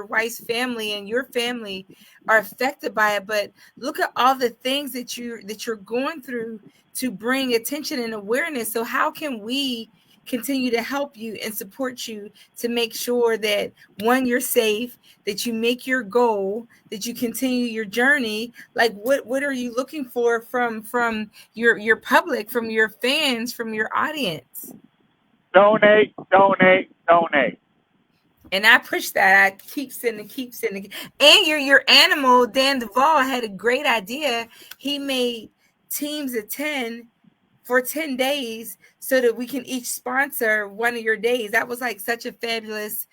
wife's family and your family are affected by it. But look at all the things that you're going through to bring attention and awareness. So how can we continue to help you and support you to make sure that, one, you're safe, that you make your goal, that you continue your journey? Like what are you looking for from your public, from your fans, from your audience? Donate. And I push that. I keep sending. And your animal, Dan Duvall, had a great idea. He made teams of 10 for 10 days so that we can each sponsor one of your days. That was like such a fabulous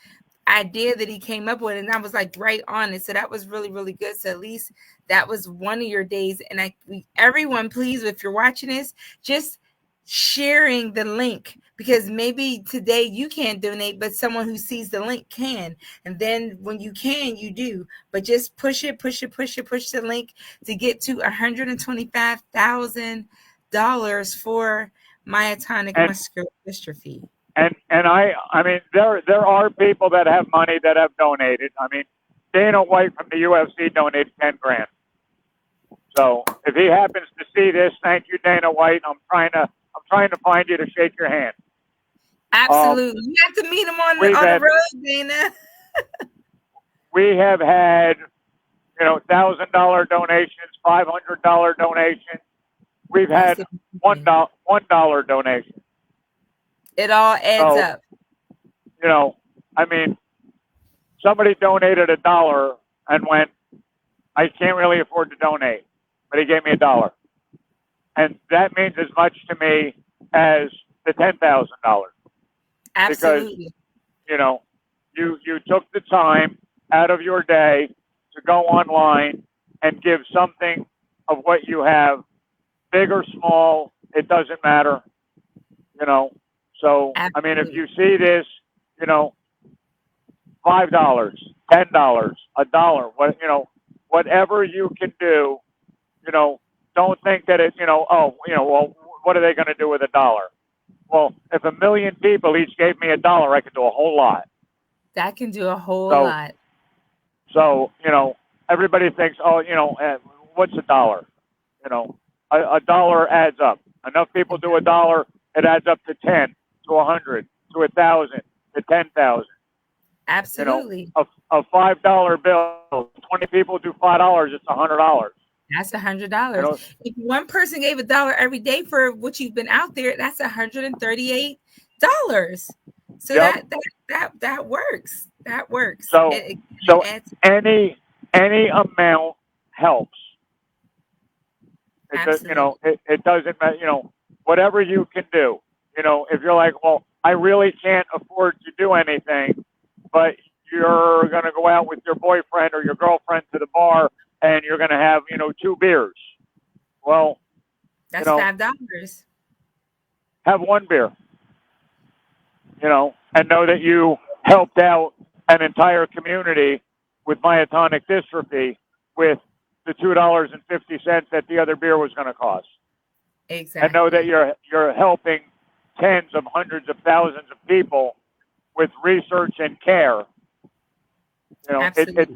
idea that he came up with, and I was like right on it. So that was really, really good. So at least that was one of your days. And everyone, please, if you're watching this, just sharing the link, because maybe today you can't donate, but someone who sees the link can. And then when you can, you do. But just push the link to get to $125,000 for myotonic muscular dystrophy. And I mean, there are people that have money that have donated. I mean, Dana White from the UFC donated 10 grand. So if he happens to see this, thank you, Dana White. I'm trying to find you to shake your hand. Absolutely. You have to meet him on the road, Dana. We have had, $1,000 donations, $500 donations. We've had $1 donation. It all adds up. I mean, somebody donated $1 and went, I can't really afford to donate, but he gave me $1. And that means as much to me as the $10,000. Absolutely. Because, you took the time out of your day to go online and give something of what you have, big or small, it doesn't matter, So, Absolutely. I mean, if you see this, $5, $10, $1, whatever you can do, don't think that it's, well, what are they going to do with $1? Well, if 1 million people each gave me $1, I could do a whole lot. That can do a whole lot. So, everybody thinks, what's $1? $1 adds up. Enough people do $1, it adds up to 10, to 100, to 1,000, to 10,000. Absolutely. A $5 bill, 20 people do $5, it's $100. That's $100. If one person gave $1 every day for what you've been out there, that's $138. So that works. That works. So any amount helps. It doesn't matter. Whatever you can do. If you're like, well, I really can't afford to do anything, but you're going to go out with your boyfriend or your girlfriend to the bar and you're going to have, 2 beers. Well, that's $5. Have 1 beer, and know that you helped out an entire community with myotonic dystrophy with the $2.50 that the other beer was going to cost. Exactly. And know that you're helping tens of hundreds of thousands of people with research and care. It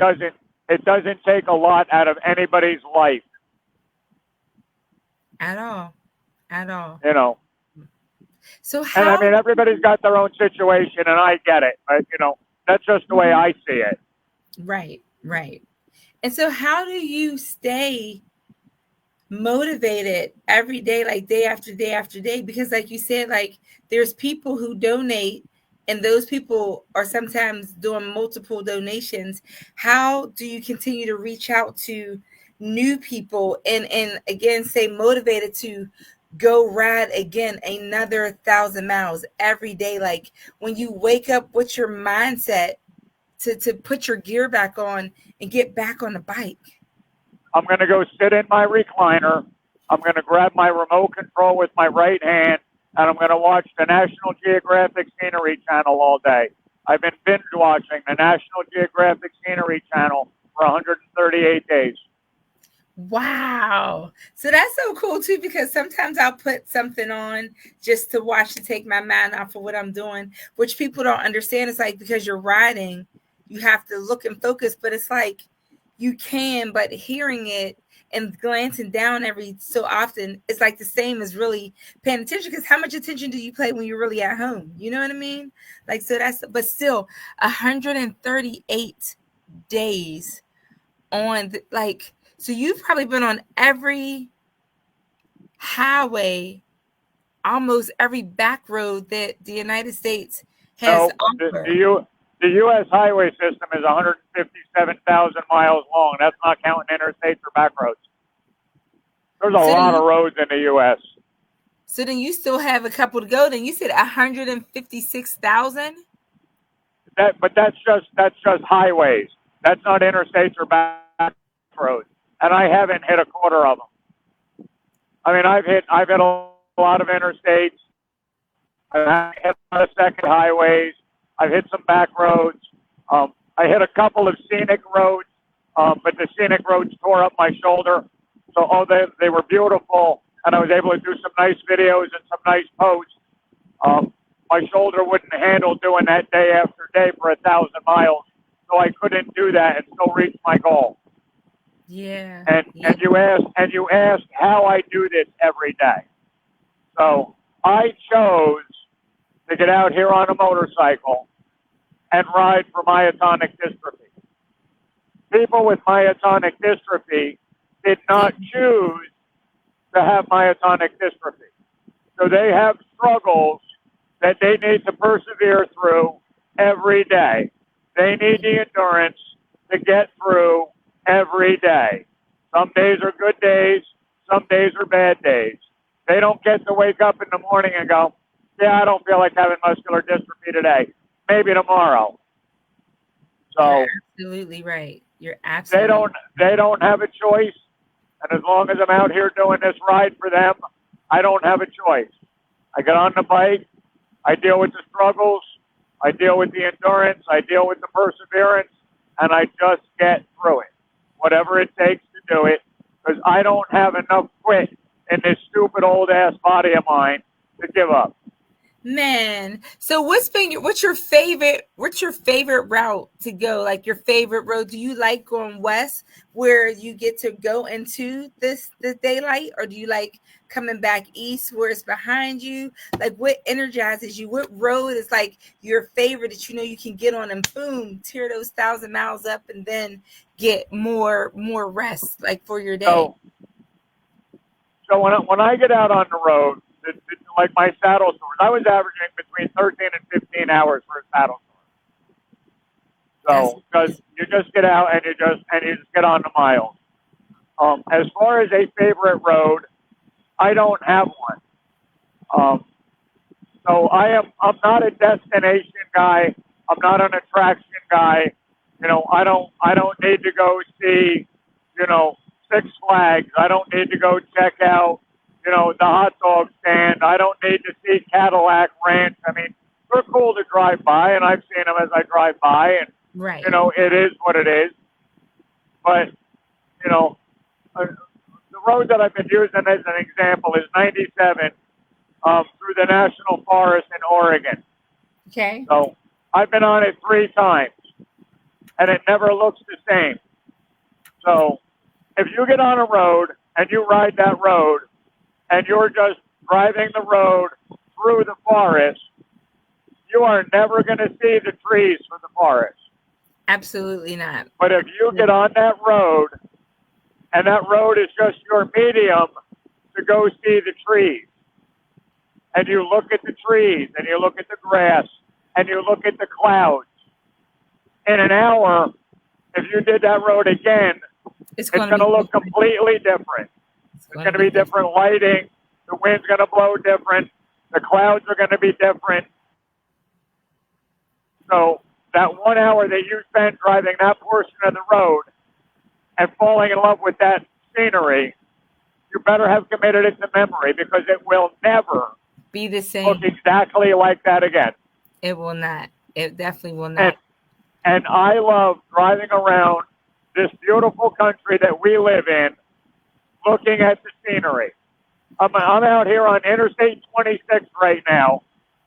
doesn't take a lot out of anybody's life. At all. So and I mean, everybody's got their own situation, and I get it, but that's just the way I see it. Right. And so how do you stay motivated every day, like day after day after day? Because like you said, like there's people who donate, and those people are sometimes doing multiple donations. How do you continue to reach out to new people and again stay motivated to go ride again another 1,000 miles every day? Like when you wake up, what's your mindset to put your gear back on and get back on the bike? I'm going to go sit in my recliner. I'm going to grab my remote control with my right hand, and I'm going to watch the National Geographic Scenery Channel all day. I've been binge watching the National Geographic Scenery Channel for 138 days. Wow. So that's so cool too, because sometimes I'll put something on just to watch to take my mind off of what I'm doing, which people don't understand. It's like, because you're riding, you have to look and focus, but it's like you can, but hearing it and glancing down every so often, it's like the same as really paying attention, because how much attention do you pay when you're really at home? You know what I mean? Like, so but still 138 days on so you've probably been on every highway, almost every back road that the United States has offered. The U.S. highway system is 157,000 miles long. That's not counting interstates or back roads. There's a lot of roads in the U.S. So then you still have a couple to go. Then you said 156,000? but that's just highways. That's not interstates or back roads. And I haven't hit a quarter of them. I mean, I've hit a lot of interstates. I've hit a lot of second highways. I've hit some back roads. I hit a couple of scenic roads, but the scenic roads tore up my shoulder. So, they were beautiful, and I was able to do some nice videos and some nice posts. My shoulder wouldn't handle doing that day after day for 1,000 miles, so I couldn't do that and still reach my goal. Yeah. And you asked how I do this every day. So I chose to get out here on a motorcycle and ride for myotonic dystrophy. People with myotonic dystrophy did not choose to have myotonic dystrophy. So they have struggles that they need to persevere through every day. They need the endurance to get through every day. Some days are good days. Some days are bad days. They don't get to wake up in the morning and go, yeah, I don't feel like having muscular dystrophy today. Maybe tomorrow. So you're absolutely right. You're absolutely they don't have a choice. And as long as I'm out here doing this ride for them, I don't have a choice. I get on the bike. I deal with the struggles. I deal with the endurance. I deal with the perseverance. And I just get through it. Whatever it takes to do it. Because I don't have enough quit in this stupid old-ass body of mine to give up. Man, so what's your favorite route to go? Like your favorite road? Do you like going west where you get to go into the daylight, or do you like coming back east where it's behind you? Like what energizes you? What road is like your favorite that you know you can get on and boom, tear those 1,000 miles up and then get more rest like for your day? So when I get out on the road, like my saddle tours, I was averaging between 13 and 15 hours for a saddle tour. So because you just get out and you just get on the miles. As far as a favorite road, I don't have one. So I'm not a destination guy. I'm not an attraction guy. You know, I don't need to go see, you know, Six Flags. I don't need to go check out, you know, the hot dog stand. I don't need to see Cadillac Ranch. I mean, they're cool to drive by, and I've seen them as I drive by, and, right. You know, it is what it is. But, you know, the road that I've been using as an example is 97 through the National Forest in Oregon. Okay. So I've been on it 3 times, and it never looks the same. So if you get on a road and you ride that road and you're just driving the road through the forest, you are never going to see the trees for the forest. Absolutely not. But if you get on that road and that road is just your medium to go see the trees, and you look at the trees and you look at the grass and you look at the clouds, in an hour, if you did that road again, it's going to look completely different. It's going to be different lighting. The wind's going to blow different. The clouds are going to be different. So that 1 hour that you spend driving that portion of the road and falling in love with that scenery, you better have committed it to memory, because it will never be the same. Look exactly like that again. It will not. It definitely will not. And I love driving around this beautiful country that we live in, looking at the scenery. I'm out here on Interstate 26 right now,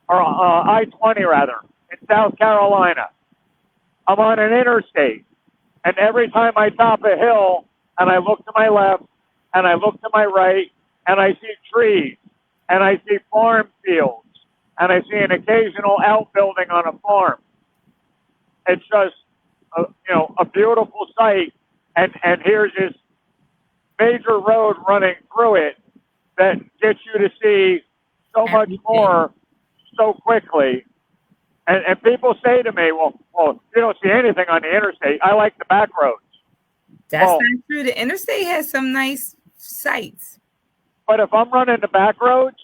or I-20 rather, in South Carolina. I'm on an interstate, and every time I top a hill and I look to my left and I look to my right and I see trees and I see farm fields and I see an occasional outbuilding on a farm, it's just a beautiful sight, and here's this major road running through it that gets you to see so much more so quickly. And people say to me, well, you don't see anything on the interstate. I like the back roads. That's not true. The interstate has some nice sights. But if I'm running the back roads,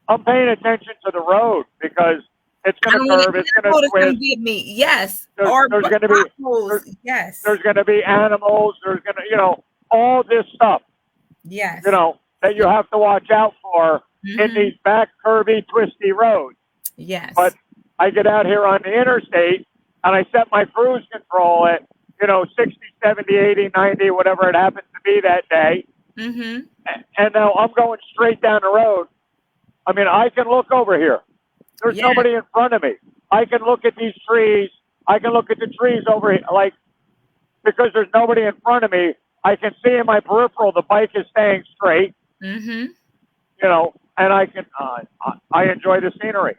I'm paying attention to the road, because It's I going to don't want curve. an It's going to animal to come twist. get me. Yes. There's, Or there's going to be potholes. Yes. there's going to be animals. There's going to all this stuff Yes. That you have to watch out for in these back curvy, twisty roads. Yes. But I get out here on the interstate and I set my cruise control at 60, 70, 80, 90, whatever it happens to be that day. And now I'm going straight down the road. I mean, I can look over here. There's nobody in front of me. I can look at these trees. I can look at the trees over here. Like, because there's nobody in front of me, I can see in my peripheral the bike is staying straight. And I can, I enjoy the scenery.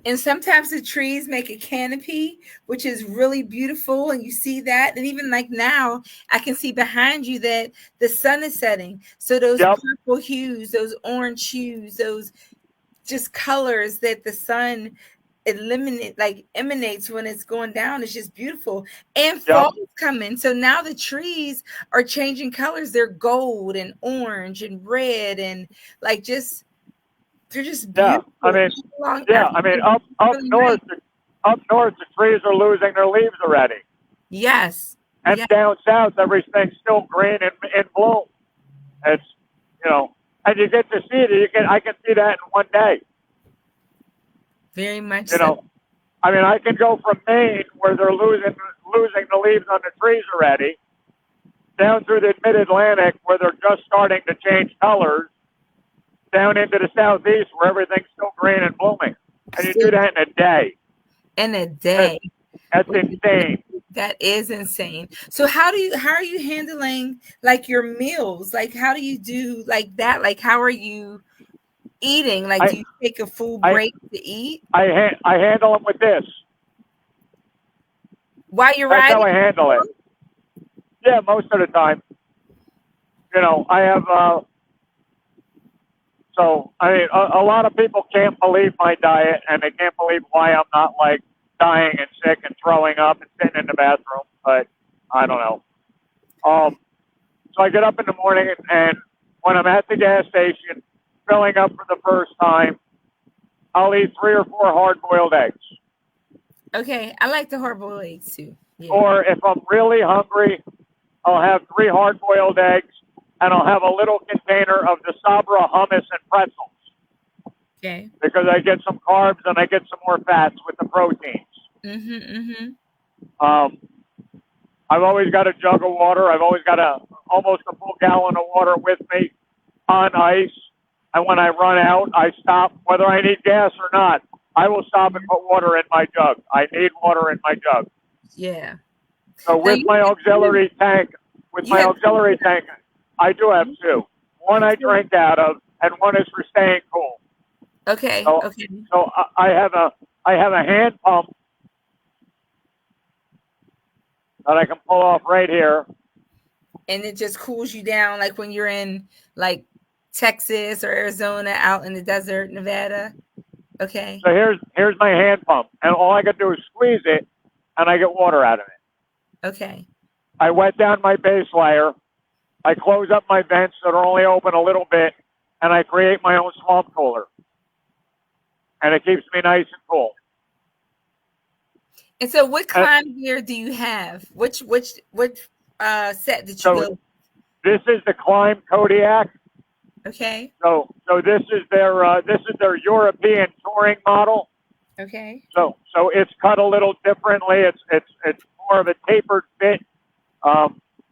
And sometimes the trees make a canopy, which is really beautiful. And you see that. And even like now, I can see behind you that the sun is setting. So those purple hues, those orange hues, those just colors that the sun emanates when it's going down. It's just beautiful. And fall is coming. So now the trees are changing colors. They're gold and orange and red and they're just beautiful. I mean, up north, the trees are losing their leaves already. Yes. And down south, everything's still green and in bloom. It's, and you get to see it. I can see that in one day. Very much so. I mean, I can go from Maine, where they're losing the leaves on the trees already, down through the mid-Atlantic, where they're just starting to change colors, down into the southeast, where everything's still green and blooming. And you do that in a day. In a day. That's insane. That is insane. So how are you handling like your meals? Like, how do you do like that? Like, how are you eating? Like, do you take a full break to eat? I handle them with this. While you're riding? That's how I handle it. Yeah, most of the time. I have, so, I mean, a lot of people can't believe my diet, and they can't believe why I'm not, like, dying and sick and throwing up and sitting in the bathroom, but I don't know. So I get up in the morning, and when I'm at the gas station, filling up for the first time, I'll eat 3 or 4 hard-boiled eggs. Okay, I like the hard-boiled eggs, too. Yeah. Or if I'm really hungry, I'll have 3 hard-boiled eggs, and I'll have a little container of the Sabra hummus and pretzels. Okay. Because I get some carbs and I get some more fats with the proteins. I've always got a jug of water. I've always got almost a full gallon of water with me on ice. And when I run out, I stop, whether I need gas or not. I will stop and put water in my jug. I need water in my jug. Yeah. So with my auxiliary tank, I do have 2. One I drink out of, and one is for staying cool. Okay. So I have a hand pump that I can pull off right here. And it just cools you down, like when you're in like Texas or Arizona, out in the desert, Nevada. Okay. So here's my hand pump, and all I got to do is squeeze it, and I get water out of it. Okay. I wet down my base layer. I close up my vents that are only open a little bit, and I create my own swamp cooler. And it keeps me nice and cool. And so what climb gear do you have? Which set did you go? This is the Climb Kodiak. Okay. So this is their European touring model. Okay. So it's cut a little differently. It's more of a tapered fit.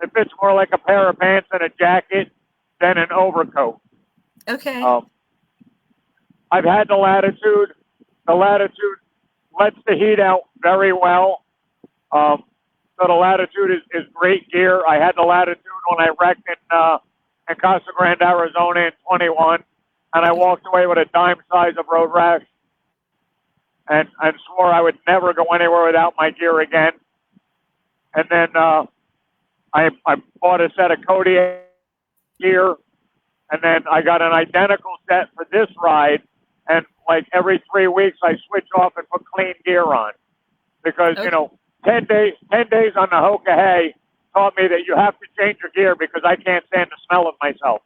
It fits more like a pair of pants and a jacket than an overcoat. Okay. I've had the Latitude. The Latitude lets the heat out very well. So the Latitude is great gear. I had the Latitude when I wrecked in Casa Grande, Arizona in 21, and I walked away with a dime size of road rash and swore I would never go anywhere without my gear again. And then I bought a set of Kodiak gear, and then I got an identical set for this ride. And like every 3 weeks, I switch off and put clean gear on because 10 days on the Hoka Hay taught me that you have to change your gear because I can't stand the smell of myself.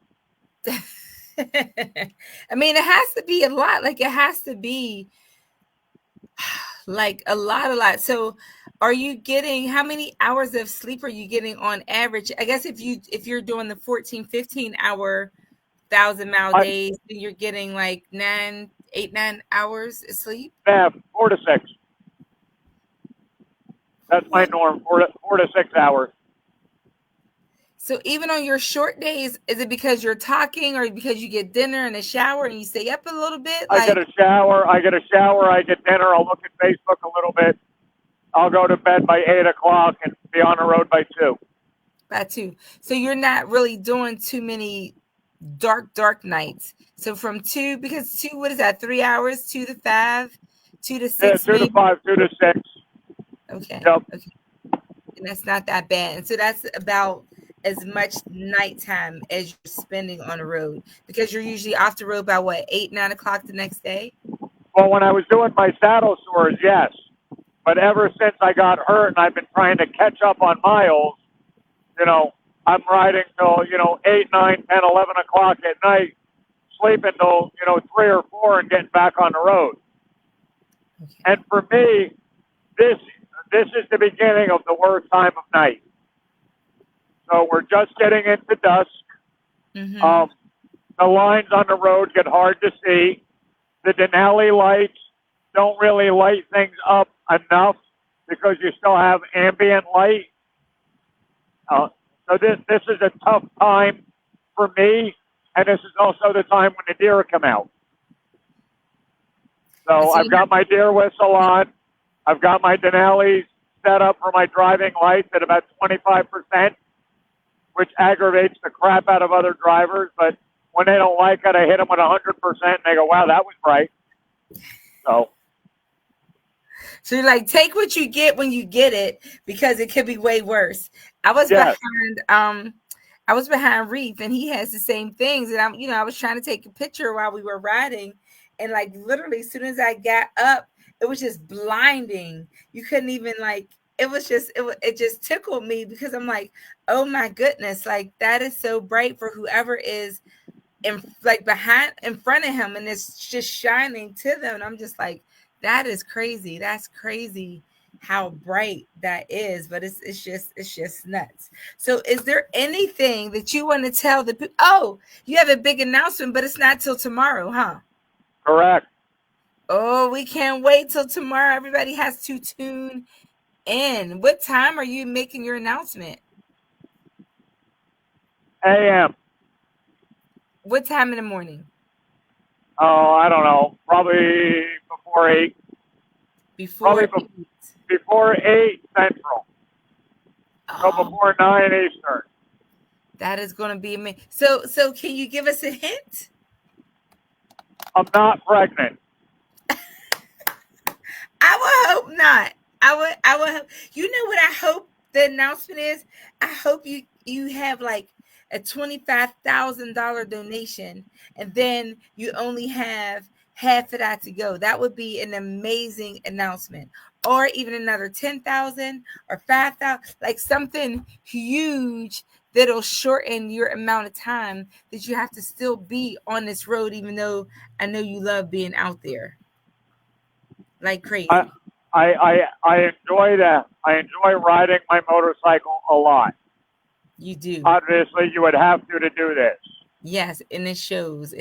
I mean, it has to be a lot. Like it has to be Like a lot. So are you getting, how many hours of sleep are you getting on average? I guess if you're doing the 14, 15 hour 1,000-mile I days, then you're getting like 9 hours of sleep. have 4 to 6. That's my Well, norm. 4 to 6 hours. so even on your short days, is it because you're talking or because you get dinner and a shower and you stay up a little bit? I get Like a shower. I get dinner. I'll look at Facebook a little bit. I'll go to bed by 8 o'clock and be on the road by 2. by 2. So you're not really doing too many dark nights. So from 2, because 2, what is that? 3 hours, 2 to 5, 2 to Yeah, 6 2 to maybe. 5, 2 to 6. Okay. Yep. Okay. And that's not that bad. And so that's about as much nighttime as you're spending on the road, because you're usually off the road by what, 8, 9 o'clock the next day? Well, when I was doing my saddle sores, yes. But ever since I got hurt and I've been trying to catch up on miles, I'm riding till, 8, 9, 10, 11 o'clock at night, sleeping till, 3 or 4 and getting back on the road. Okay. And for me, this is the beginning of the worst time of night. So we're just getting into dusk. Mm-hmm. The lines on the road get hard to see. The Denali lights don't really light things up enough because you still have ambient light. So this is a tough time for me, and this is also the time when the deer come out. And So so I've got my deer whistle on. I've got my Denali set up for my driving lights at about 25%, which aggravates the crap out of other drivers. But when they don't like it, I hit them with 100%, and they go, wow, that was bright. So you're like, take what you get when you get it, because it could be way worse. I was yes. behind Reef, and he has the same things. And I was trying to take a picture while we were riding, and like literally as soon as I got up, it was just blinding. You couldn't even it just tickled me, because I'm like, oh my goodness, like that is so bright for whoever is in front of him, and it's just shining to them. And I'm just like, that is crazy. That's crazy how bright that is. But it's just nuts. So is there anything that you want to tell the people? Oh, you have a big announcement, but it's not till tomorrow, huh? Correct. Oh, we can't wait till tomorrow. Everybody has to tune in. What time are you making your announcement? AM. What time in the morning? Oh, I don't know. Probably before 8. Before Probably 8. before 8 Central. So before 9 Eastern. That is going to be amazing. So can you give us a hint? I'm not pregnant. I would hope not. I would hope. You know what I hope the announcement is? I hope you have like a $25,000 donation, and then you only have half of that to go. That would be an amazing announcement. Or even another 10,000 or 5,000, like something huge that'll shorten your amount of time that you have to still be on this road, even though I know you love being out there like crazy. I enjoy that. I enjoy riding my motorcycle a lot. You do. Obviously, you would have to do this. Yes, and it shows.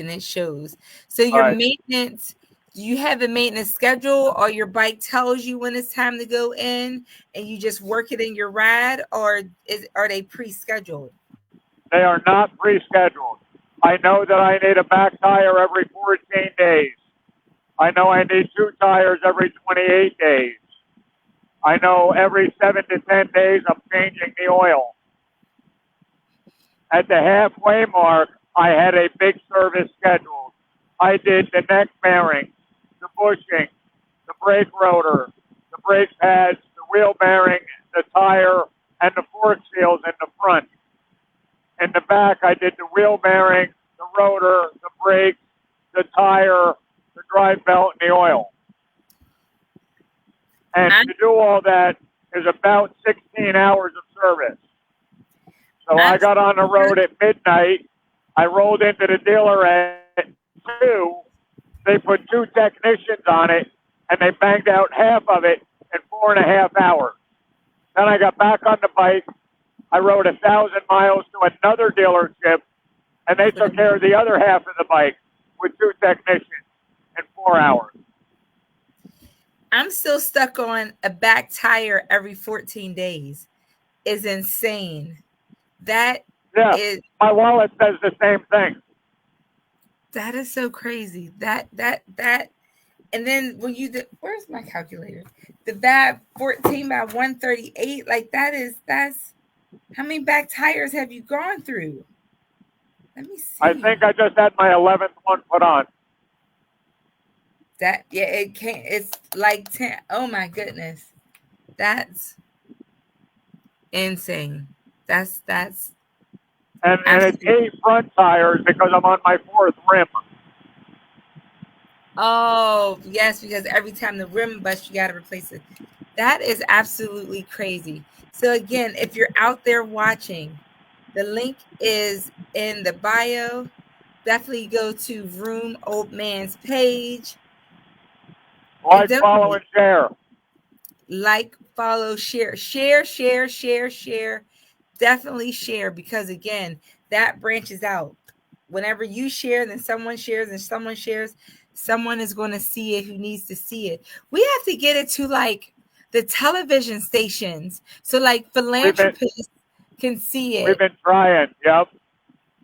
So your maintenance, do you have a maintenance schedule, or your bike tells you when it's time to go in and you just work it in your ride, or are they pre-scheduled? They are not pre-scheduled. I know that I need a back tire every 14 days. I know I need 2 tires every 28 days. I know every 7 to 10 days I'm changing the oil. At the halfway mark, I had a big service scheduled. I did the neck bearing, the bushing, the brake rotor, the brake pads, the wheel bearing, the tire, and the fork seals in the front. In the back, I did the wheel bearing, the rotor, the brakes, the tire, the drive belt, and the oil. And to do all that is about 16 hours of service. So I got on the road at midnight. I rolled into the dealer at 2. They put 2 technicians on it, and they banged out half of it in 4.5 hours. Then I got back on the bike. I rode 1,000 miles to another dealership, and they took care of the other half of the bike with 2 technicians in 4 hours. I'm still stuck on a back tire every 14 days. Is insane. That is, my wallet says the same thing. That is so crazy. That and then when you did, where's my calculator? The VAB 14 by 138, like that's how many back tires have you gone through? Let me see. I think I just had my 11th one put on. It can't, it's like 10. Oh my goodness. That's insane. That's and it's 8 front tires because I'm on my 4th rim. Oh, yes, because every time the rim busts, you got to replace it. That is absolutely crazy. So again, if you're out there watching, the link is in the bio. Definitely go to Vroom Old Man's page. Like, follow, and share. Like, follow, share. Definitely share, because again, that branches out. Whenever you share, then someone shares, and someone shares, someone is going to see it who needs to see it. We have to get it to like the television stations, so like philanthropists can see it. We've been trying. Yep.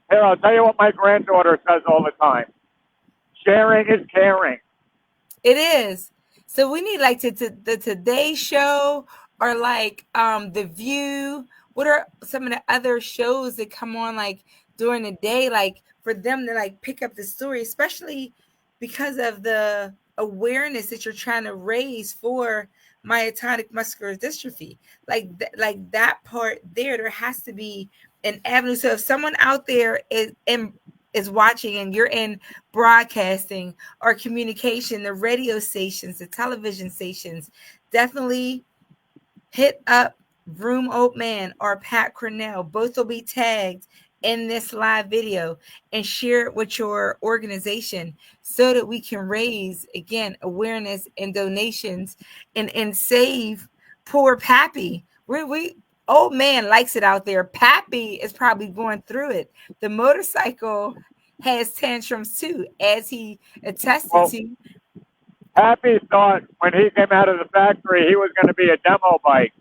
Here, I'll tell you what my granddaughter says all the time. Sharing is caring. It is. So we need like the Today Show, or like The View. What are some of the other shows that come on like during the day, like for them to like pick up the story, especially because of the awareness that you're trying to raise for myotonic muscular dystrophy. Like that part there has to be an avenue. So if someone out there is watching and you're in broadcasting or communication, the radio stations, the television stations, definitely hit up Vroom Old Man or Pat Cornell. Both will be tagged in this live video, and share it with your organization so that we can raise, again, awareness and donations and save poor Pappy. We Old Man likes it out there. Pappy is probably going through it. The motorcycle has tantrums too, as he attested to. Pappy thought when he came out of the factory he was going to be a demo bike,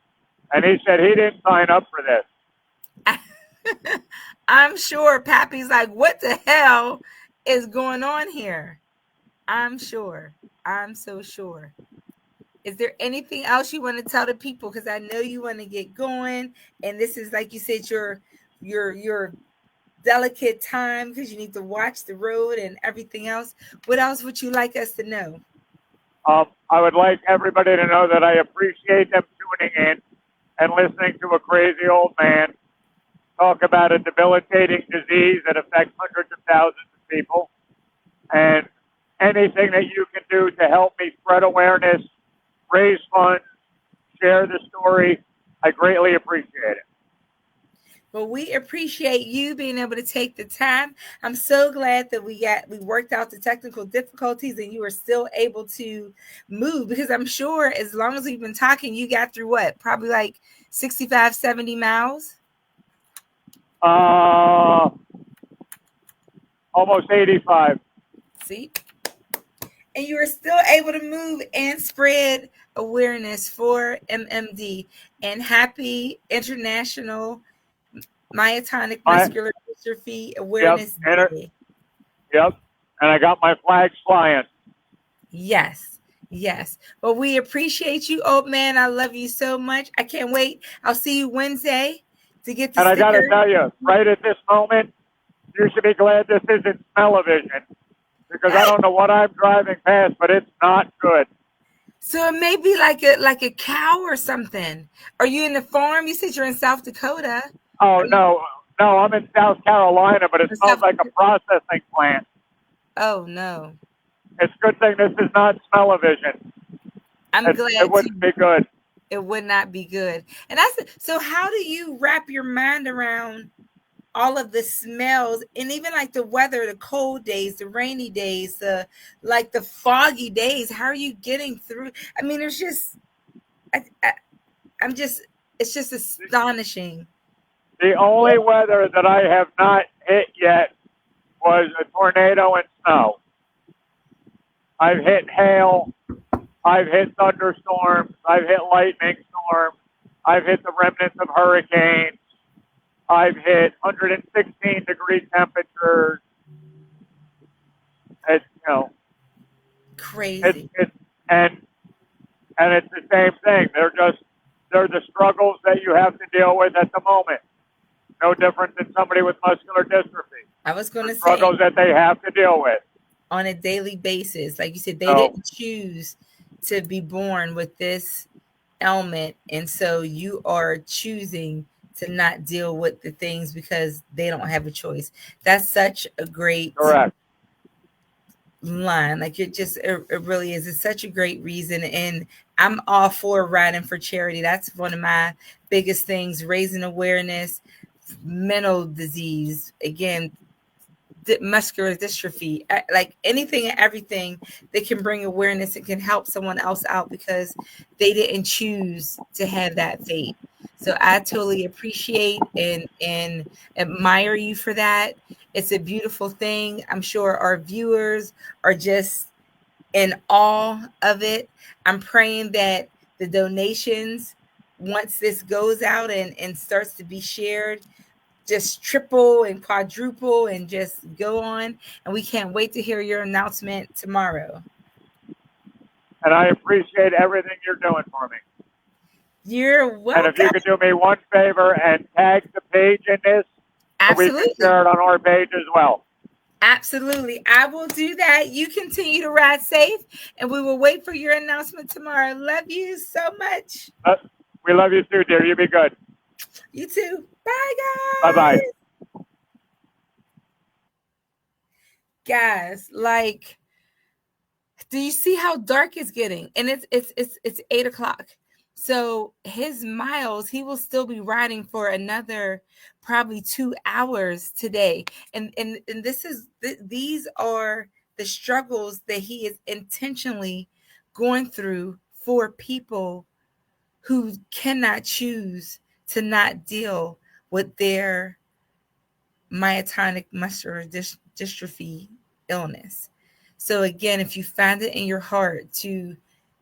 and he said he didn't sign up for this. I'm sure Pappy's like, what the hell is going on here? I'm sure. I'm so sure. Is there anything else you want to tell the people? Because I know you want to get going, and this is, like you said, your delicate time, because you need to watch the road and everything else. What else would you like us to know? I would like everybody to know that I appreciate them tuning in and listening to a crazy old man talk about a debilitating disease that affects hundreds of thousands of people. And anything that you can do to help me spread awareness, raise funds, share the story, I greatly appreciate it. Well, we appreciate you being able to take the time. I'm so glad that we worked out the technical difficulties and you were still able to move, because I'm sure as long as we've been talking, you got through what? Probably like 65, 70 miles? Almost 85. See? And you were still able to move and spread awareness for MMD. And happy International Myotonic Muscular Dystrophy Awareness Day. Yep. And I got my flags flying. Yes. Well, we appreciate you, old man. I love you so much. I can't wait. I'll see you Wednesday to get the sticker. And I got to tell you, right at this moment, you should be glad this isn't smell-o-vision, because I don't know what I'm driving past, but it's not good. So it may be like a cow or something. Are you in the farm? You said you're in South Dakota. Oh, no, I'm in South Carolina, but it smells like a processing plant. Oh, no. It's a good thing this is not smell-o-vision. I'm glad it wouldn't be good. It would not be good. And so how do you wrap your mind around all of the smells, and even like the weather, the cold days, the rainy days, the foggy days. How are you getting through? I mean, it's just, I'm just, it's just astonishing. The only weather that I have not hit yet was a tornado and snow. I've hit hail. I've hit thunderstorms. I've hit lightning storms. I've hit the remnants of hurricanes. I've hit 116-degree temperatures. It's, Crazy. And it's the same thing. They're the struggles that you have to deal with at the moment. No different than somebody with muscular dystrophy. I was going to say, struggles that they have to deal with on a daily basis. Like you said, they didn't choose to be born with this ailment, and so you are choosing to not deal with the things because they don't have a choice. That's such a great line. Like, it really is. It's such a great reason, and I'm all for riding for charity. That's one of my biggest things: raising awareness, mental disease, again, muscular dystrophy, like anything and everything that can bring awareness and can help someone else out because they didn't choose to have that fate. So I totally appreciate and admire you for that. It's a beautiful thing. I'm sure our viewers are just in awe of it. I'm praying that the donations, once this goes out and starts to be shared, just triple and quadruple and just go on. And we can't wait to hear your announcement tomorrow. And I appreciate everything you're doing for me. You're welcome. And if you could do me one favor and tag the page in this, absolutely, so we can share it on our page as well. Absolutely. I will do that. You continue to ride safe, and we will wait for your announcement tomorrow. Love you so much. We love you too, dear. You be good. You too. Bye, guys. Bye-bye. Guys, like, do you see how dark it's getting? And it's 8 o'clock. So his miles, he will still be riding for another probably 2 hours today. And these are the struggles that he is intentionally going through for people who cannot choose to not deal with their myotonic muscular dystrophy illness. So again, if you find it in your heart to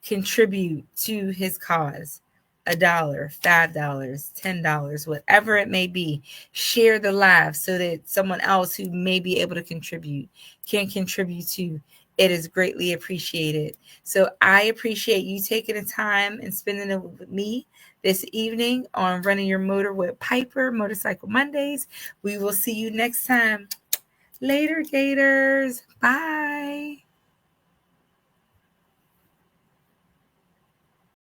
contribute to his cause, $1, $5, $10, whatever it may be, share the live so that someone else who may be able to contribute can contribute to. It is greatly appreciated. So I appreciate you taking the time and spending it with me this evening on Running Your Motor with Piper, Motorcycle Mondays. We will see you next time. Later, Gators. Bye.